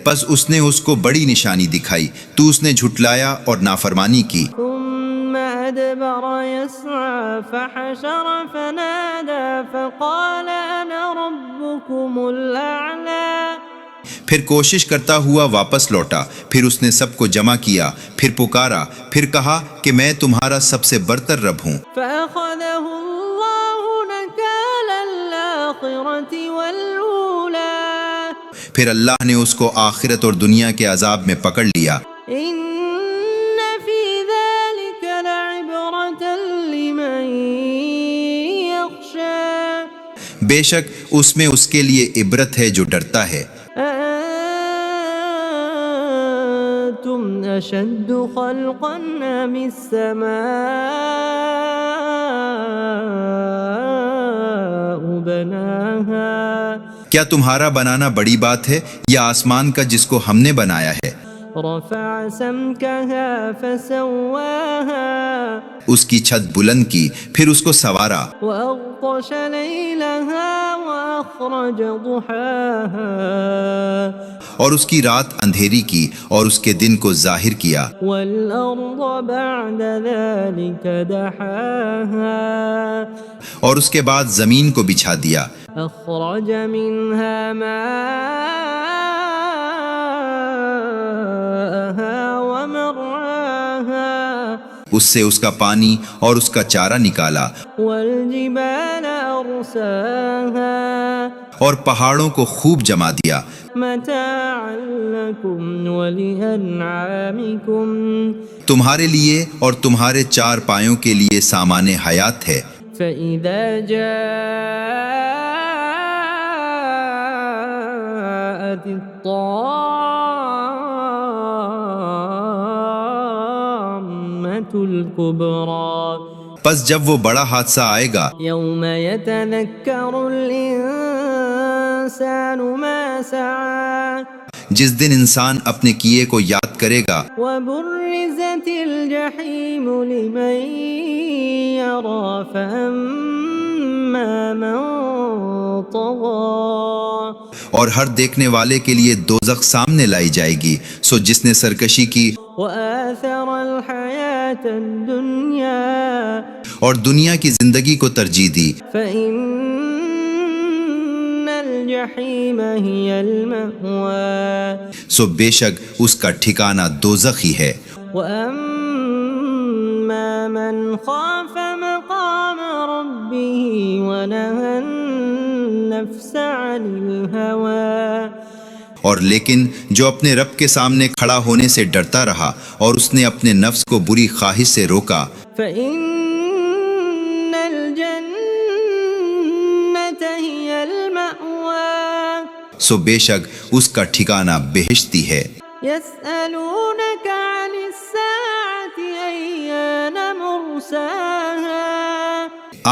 پس اس نے اس کو بڑی نشانی دکھائی تو اس نے جھٹلایا اور نافرمانی کی، ثم أدبر يسعى فحشر فنادى فقال أنا ربكم الأعلى پھر کوشش کرتا ہوا واپس لوٹا، پھر اس نے سب کو جمع کیا، پھر پکارا، پھر کہا کہ میں تمہارا سب سے برتر رب ہوں۔ فأخذه الله نكال الآخرة والأولى پھر اللہ نے اس کو آخرت اور دنیا کے عذاب میں پکڑ لیا۔ إن في ذلك لعبرة لمن يخشى بے شک اس میں اس کے لیے عبرت ہے جو ڈرتا ہے۔ أأنتم أشد خلقا أم السماء بناها کیا تمہارا بنانا بڑی بات ہے یا آسمان کا جس کو ہم نے بنایا ہے؟ رفع سمكها فسواها اس کی چھت بلند کی، پھر اس کو سوارا، وأغطش ليلها وأخرج ضحاها اور اس کی رات اندھیری کی اور اس کے دن کو ظاہر کیا، والأرض بعد ذلك دحاها اور اس کے بعد زمین کو بچھا دیا، أخرج منها ماءها ومرعاها اس سے اس کا پانی اور اس کا چارہ نکالا، والجبال أرساها اور پہاڑوں کو خوب جما دیا، متاعا لكم ولأنعامكم تمہارے لیے اور تمہارے چار پایوں کے لیے سامان حیات ہے۔ فإذا جاءت الطامة الكبرى پس جب وہ بڑا حادثہ آئے گا، يوم يتذكر الإنسان ما سعى جس دن انسان اپنے کیے کو یاد کرے گا، وبرزت الجحيم لمن يرى فأما من طغى اور ہر دیکھنے والے کے لیے دوزخ سامنے لائی جائے گی، سو جس نے سرکشی کی وآثر الحياة الدنيا اور دنیا کی زندگی کو ترجیح دی، فإن الجحيم هي المأوى سو بے شک اس کا ٹھکانہ دوزخ ہی ہے۔ وأما من خاف مقام ربه ونهى النفس عن الهوى اور لیکن جو اپنے رب کے سامنے کھڑا ہونے سے ڈرتا رہا اور اس نے اپنے نفس کو بری خواہش سے روکا، فإن الجنة هي المأوى سو بے شک اس کا ٹھکانہ بہشتی ہے۔ يسألونك عن الساعة أيان مرساها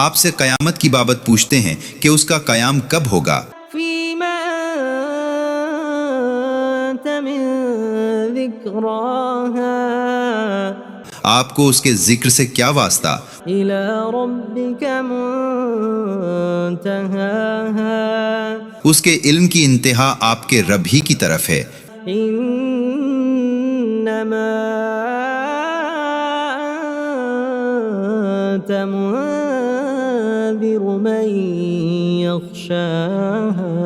آپ سے قیامت کی بابت پوچھتے ہیں کہ اس کا قیام کب ہوگا، فيما أنت من ذكراها آپ کو اس کے ذکر سے کیا واسطہ، إلى ربك منتهاها اس کے علم کی انتہا آپ کے رب ہی کی طرف ہے۔ إنما أنت منذر من يخشاها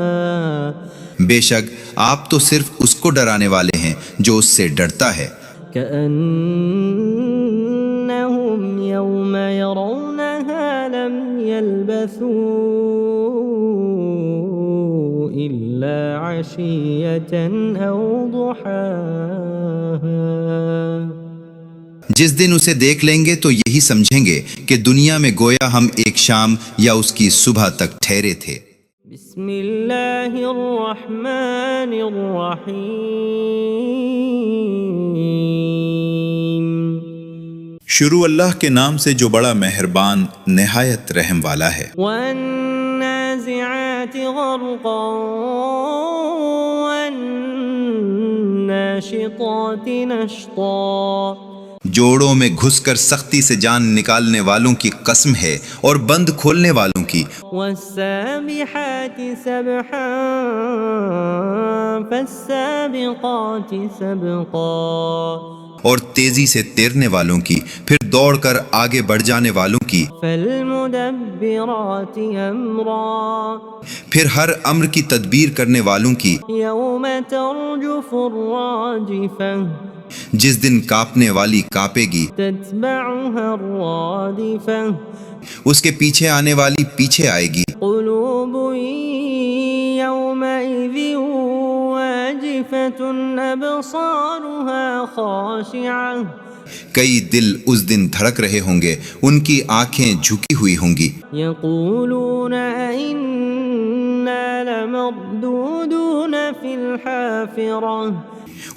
بے شک آپ تو صرف اس کو ڈرانے والے ہیں جو اس سے ڈرتا ہے۔ كأنهم يوم يرونها لم يلبثوا إلا عشية أو ضحاها جس دن اسے دیکھ لیں گے تو یہی سمجھیں گے کہ دنیا میں گویا ہم ایک شام یا اس کی صبح تک ٹھہرے تھے۔ بسم اللہ الرحمن الرحیم شروع اللہ کے نام سے جو بڑا مہربان نہایت رحم والا ہے۔ والنازعات غرقا والناشطات نشطا جوڑوں میں گھس کر سختی سے جان نکالنے والوں کی قسم ہے اور بند کھولنے والوں کی، والسابحات سبحا فالسابقات سبقا اور تیزی سے تیرنے والوں کی، پھر دوڑ کر آگے بڑھ جانے والوں کی، فالمدبرات امرا پھر ہر امر کی تدبیر کرنے والوں کی، یوم ترجف الراجفہ جس دن کانپنے والی کانپے گی، تتبعها الرادفہ اس کے پیچھے آنے والی پیچھے آئے گی، قلوب یومئذ واجفة ابصارها خاشعة کئی دل اس دن دھڑک رہے ہوں گے، ان کی آنکھیں جھکی ہوئی ہوں گی، یقولون ائنا لمردودون فی الحافرة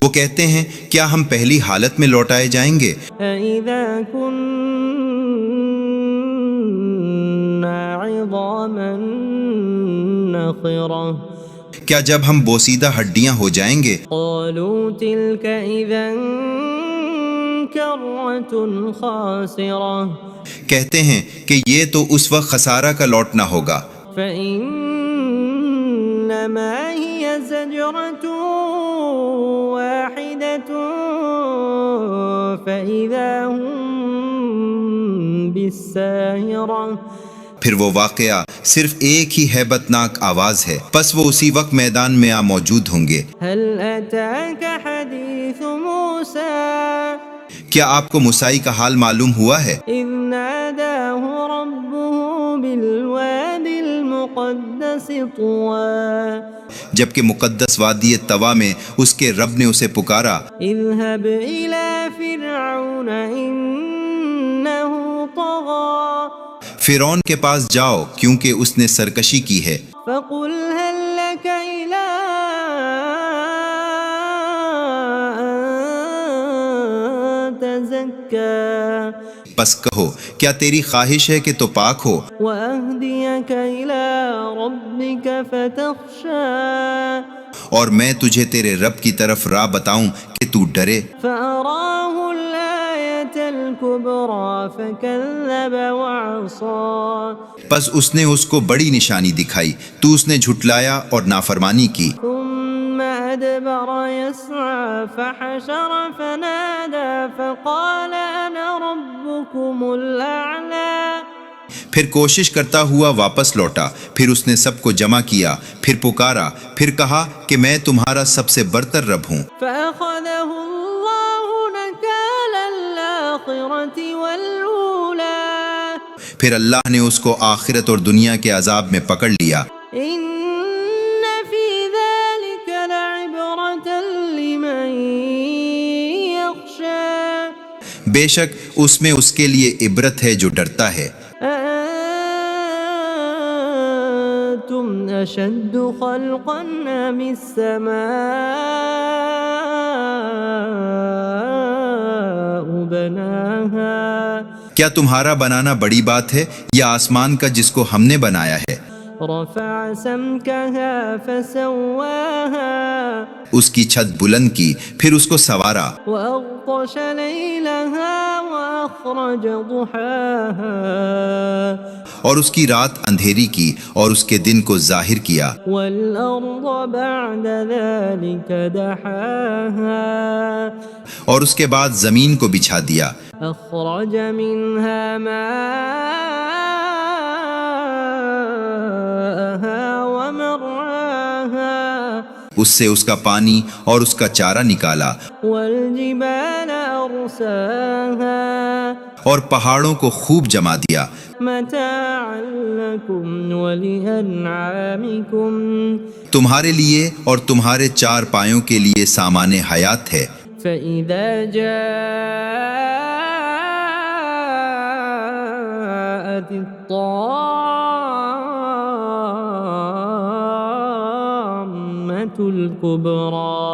وہ کہتے ہیں کیا ہم پہلی حالت میں لوٹائے جائیں گے، اذا كنا عظاما نخرة کیا جب ہم بوسیدہ ہڈیاں ہو جائیں گے، قالوا تلك اذا كرة خاسرة کہتے ہیں کہ یہ تو اس وقت خسارہ کا لوٹنا ہوگا، فإنما هي زجرة واحدة فإذا هم بالساهرة پھر وہ واقعہ صرف ایک ہی ہیبت ناک آواز ہے، پس وہ اسی وقت میدان میں آ موجود ہوں گے۔ هل أتاك حديث موسى کیا آپ کو موسیٰ کا حال معلوم ہوا ہے؟ إذ ناداه ربه بالواد المقدس طوى جبکہ مقدس وادی طوا میں اس کے رب نے اسے پکارا، اذهب إلى فرعون إنه طغى فرعون کے پاس جاؤ کیونکہ اس نے سرکشی کی ہے، فقل هل لك إلى أن تزكى پس کہو کیا تیری خواہش ہے کہ تو پاک ہو، وأهديك إلى ربك فتخشى اور میں تجھے تیرے رب کی طرف راہ بتاؤں کہ تو ڈرے، فأراه الآية الكبرى فكذب وعصى پس اس نے اس کو بڑی نشانی دکھائی تو اس نے جھٹلایا اور نافرمانی کی. ثم أدبر يسعى فحشر فنادى فقال أنا ربكم الأعلى پھر کوشش کرتا ہوا واپس لوٹا، پھر اس نے سب کو جمع کیا، پھر پکارا، پھر کہا کہ میں تمہارا سب سے برتر رب ہوں. فأخذه الله نكال الآخرة والأولى پھر اللہ نے اس کو آخرت اور دنیا کے عذاب میں پکڑ لیا. إن في ذلك لعبرة لمن يخشى بے شک اس میں اس کے لیے عبرت ہے جو ڈرتا ہے. أأنتم أشد خلقا أم السماء بناها کیا تمہارا بنانا بڑی بات ہے یا آسمان کا جس کو ہم نے بنایا ہے؟ رفع سمكها فسواها اس کی چھت بلند کی، پھر اس کو سوارا، وأغطش ليلها وأخرج ضحاها اور اس کی رات اندھیری کی اور اس کے دن کو ظاہر کیا، والأرض بعد ذلك دحاها اور اس کے بعد زمین کو بچھا دیا، أخرج منها ماءها ومرعاها اس سے اس کا پانی اور اس کا چارہ نکالا، والجبال أرساها اور پہاڑوں کو خوب جما دیا، متاعا لكم ولأنعامكم تمہارے لیے اور تمہارے چار پایوں کے لیے سامان حیات ہے. فإذا جاءت الطامة الكبرى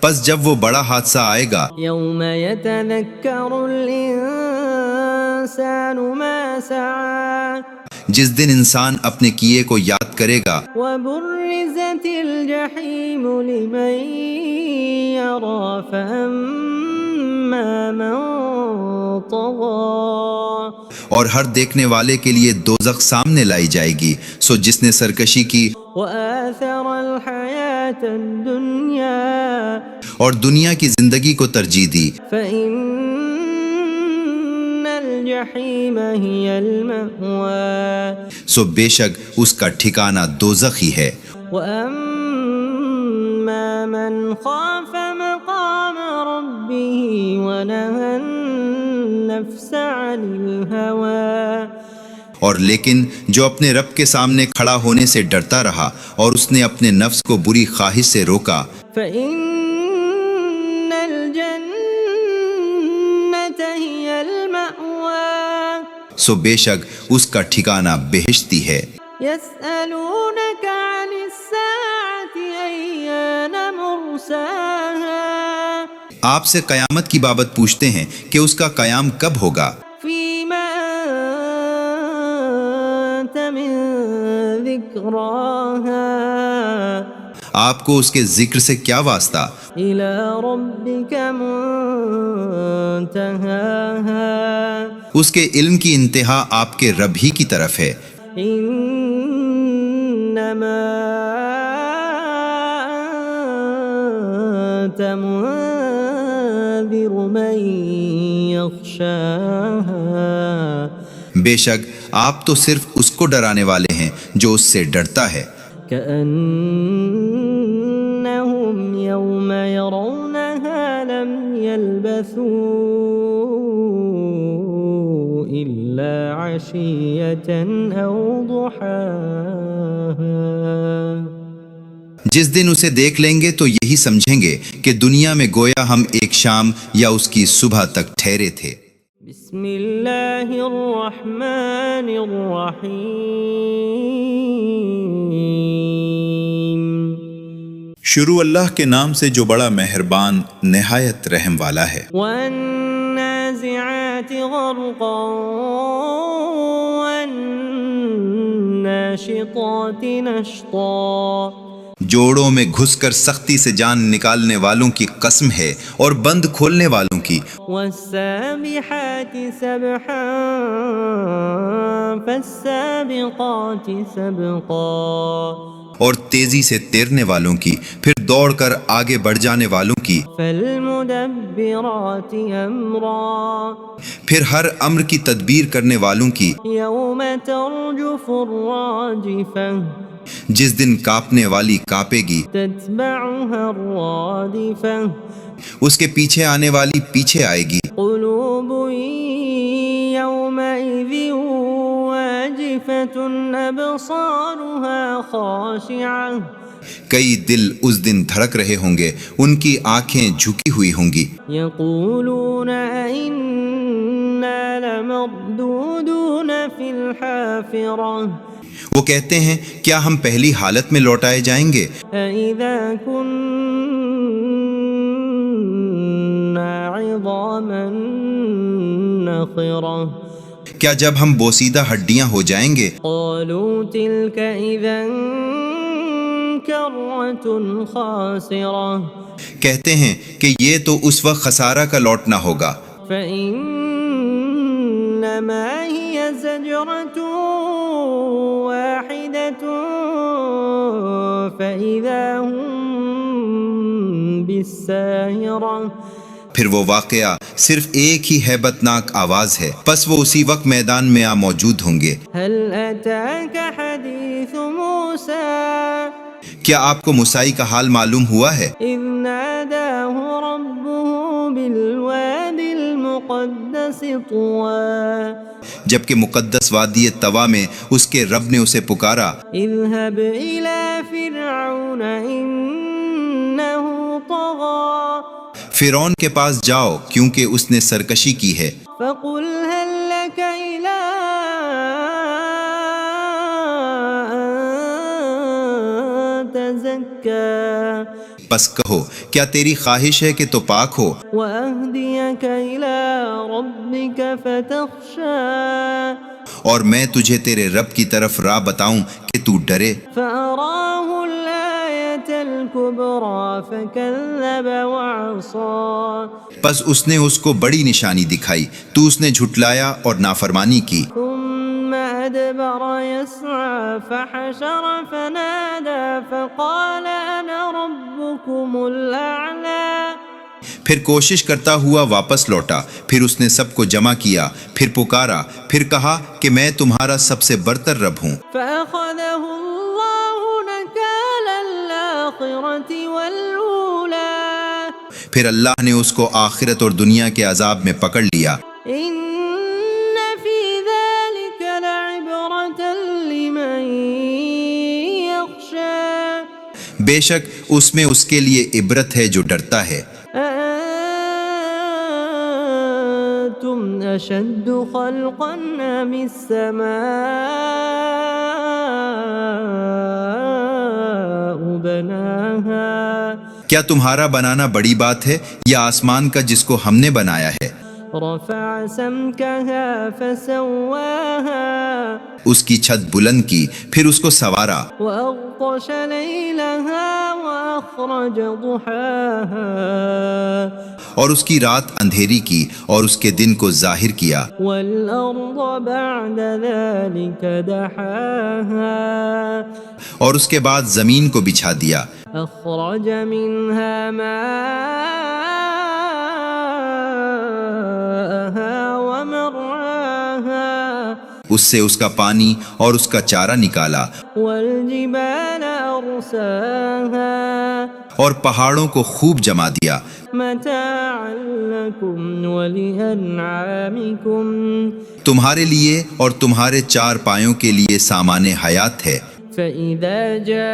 پس جب وہ بڑا حادثہ آئے گا، يوم يتذكر الإنسان ما سعى جس دن انسان اپنے کیے کو یاد کرے گا، وبرزت الجحيم لمن يرى فأما من طغى اور ہر دیکھنے والے کے لیے دوزخ سامنے لائی جائے گی، سو جس نے سرکشی کی وآثر الحياة الدنيا اور دنیا کی زندگی کو ترجیح دی، فإن الجحيم هي المأوى سو بے شک اس کا ٹھکانہ دوزخ ہی ہے. وأما من خاف مقام ربه ونهى النفس عن الهوى اور لیکن جو اپنے رب کے سامنے کھڑا ہونے سے ڈرتا رہا اور اس نے اپنے نفس کو بری خواہش سے روکا، فإن الجنة هي المأوى سو بے شک اس کا ٹھکانہ بہشتی ہے. يسألونك عن الساعة أيان مرساها آپ سے قیامت کی بابت پوچھتے ہیں کہ اس کا قیام کب ہوگا، فيما أنت من ذكراها آپ کو اس کے ذکر سے کیا واسطہ، إلى ربك منتهاها اس کے علم کی انتہا آپ کے رب ہی کی طرف ہے. إنما أنت منذر من يخشاها بے شک آپ تو صرف اس کو ڈرانے والے ہیں جو اس سے ڈرتا ہے. كأنهم يوم يرونها لم يلبثوا إلا عشية أو ضحاها جس دن اسے دیکھ لیں گے تو یہی سمجھیں گے کہ دنیا میں گویا ہم ایک شام یا اس کی صبح تک ٹھہرے تھے. بسم اللہ الرحمن الرحیم شروع اللہ کے نام سے جو بڑا مہربان نہایت رحم والا ہے. والنازعات غرقا والناشطات نشطا جوڑوں میں گھس کر سختی سے جان نکالنے والوں کی قسم ہے اور بند کھولنے والوں کی. والسابحات سبحا فالسابقات سبقا اور تیزی سے تیرنے والوں کی، پھر دوڑ کر آگے بڑھ جانے والوں کی، فالمدبرات امرا پھر ہر امر کی تدبیر کرنے والوں کی، يوم ترجف الراجفة جس دن کانپنے والی کانپے گی، تتبعها الرادفة اس کے پیچھے آنے والی پیچھے آئے گی، قلوب يومئذ واجفة أبصارها خاشعة کئی دل اس دن دھڑک رہے ہوں گے، ان کی آنکھیں جھکی ہوئی ہوں گی، يقولون أئنا لمردودون في الحافرة وہ کہتے ہیں کیا ہم پہلی حالت میں لوٹائے جائیں گے؟ أئذا كنا عظاما نخرة کیا جب ہم بوسیدہ ہڈیاں ہو جائیں گے؟ قالوا تلك إذا كرة خاسرة کہتے ہیں کہ یہ تو اس وقت خسارہ کا لوٹنا ہوگا، فإنما هي زجرة واحدة فإذا هم بالساهرة پھر وہ واقعہ صرف ایک ہی ہیبت ناک آواز ہے، پس وہ اسی وقت میدان میں موجود ہوں گے۔ هل أتاك حديث موسى کیا آپ کو موسیٰ کا حال معلوم ہوا ہے؟ إذ ناداه ربه بالواد المقدس طوى جبکہ مقدس وادی طوا میں اس کے رب نے اسے پکارا، اذهب إلى فرعون إنه طغى فرعون کے پاس جاؤ کیونکہ اس نے سرکشی کی ہے، فقل هل لك إلى أن تزكى پس کہو کیا تیری خواہش ہے کہ تو پاک ہو، وأهديك إلى ربك فتخشى اور میں تجھے تیرے رب کی طرف راہ بتاؤں کہ تو ڈرے۔ فأراه الآية الكبرى فكذب وعصى پس اس نے اس کو بڑی نشانی دکھائی تو اس نے جھٹلایا اور نافرمانی کی، ثم أدبر يسعى فحشر فنادى فقال أنا ربكم الأعلى پھر کوشش کرتا ہوا واپس لوٹا، پھر اس نے سب کو جمع کیا، پھر پکارا، پھر کہا کہ میں تمہارا سب سے برتر رب ہوں۔ فأخذه الله نكال الآخرة والأولى پھر اللہ نے اس کو آخرت اور دنیا کے عذاب میں پکڑ لیا۔ إن في ذلك لعبرة لمن يخشى بے شک اس میں اس کے لیے عبرت ہے جو ڈرتا ہے۔ أأنتم أشد خلقا أم السماء بناها کیا تمہارا بنانا بڑی بات ہے یا آسمان کا جس کو ہم نے بنایا ہے؟ رفع سمكها فسواها اس کی چھت بلند کی، پھر اس کو سوارا، وأغطش ليلها وأخرج ضحاها اور اس کی رات اندھیری کی اور اس کے دن کو ظاہر کیا، والأرض بعد ذلك دحاها اور اس کے بعد زمین کو بچھا دیا، أخرج منها ماءها ومرعاها اس سے اس کا پانی اور اس کا چارہ نکالا، والجبال أرساها اور پہاڑوں کو خوب جما دیا، متاعا لكم ولأنعامكم تمہارے لیے اور تمہارے چار پایوں کے لیے سامان حیات ہے۔ فإذا جاءت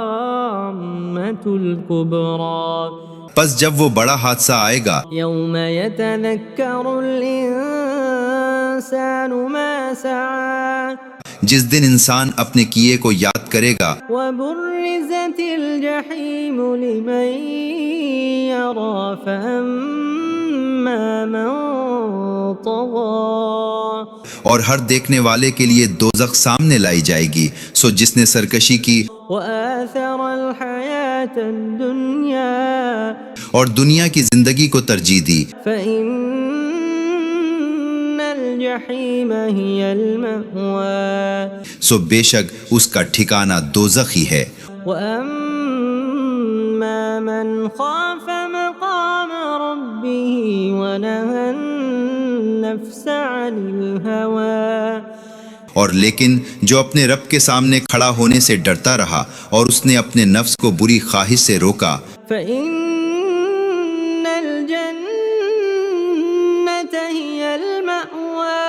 الطامة الكبرى پس جب وہ بڑا حادثہ آئے گا، يوم يتذكر الإنسان ما سعى جس دن انسان اپنے کیے کو یاد کرے گا، وبرزت الجحيم لمن يرى فأما من طغى اور ہر دیکھنے والے کے لیے دوزخ سامنے لائی جائے گی، سو جس نے سرکشی کی وآثر الحياة الدنيا اور دنیا کی زندگی کو ترجیح دی، فإن الجحيم هي المأوى سو بے شک اس کا ٹھکانہ دوزخ ہی ہے۔ وأما من خاف مقام ربه ونهى النفس عن الهوى اور لیکن جو اپنے رب کے سامنے کھڑا ہونے سے ڈرتا رہا اور اس نے اپنے نفس کو بری خواہش سے روکا، فإن الجنة هي المأوى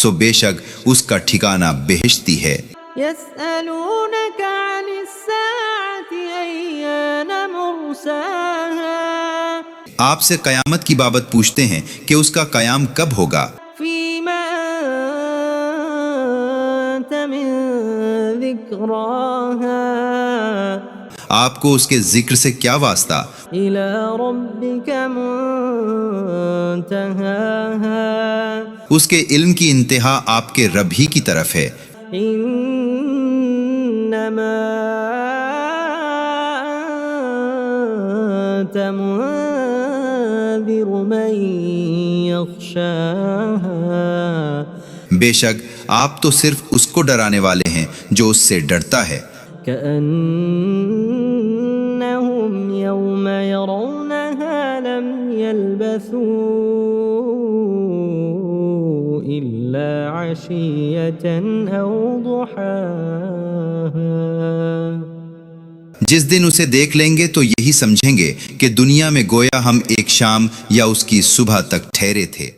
سو بے شک اس کا ٹھکانہ بہشتی ہے۔ يسألونك عن الساعة أيان مرساها آپ سے قیامت کی بابت پوچھتے ہیں کہ اس کا قیام کب ہوگا، فيما أنت من ذكراها آپ کو اس کے ذکر سے کیا واسطہ، إلى ربك منتهاها اس کے علم کی انتہا آپ کے رب ہی کی طرف ہے۔ إنما أنت منذر من يخشاها بے شک آپ تو صرف اس کو ڈرانے والے ہیں جو اس سے ڈرتا ہے۔ كأنهم يوم يرونها لم يلبثوا إلا عشية أو ضحاها جس دن اسے دیکھ لیں گے تو یہی سمجھیں گے کہ دنیا میں گویا ہم ایک شام یا اس کی صبح تک ٹھہرے تھے۔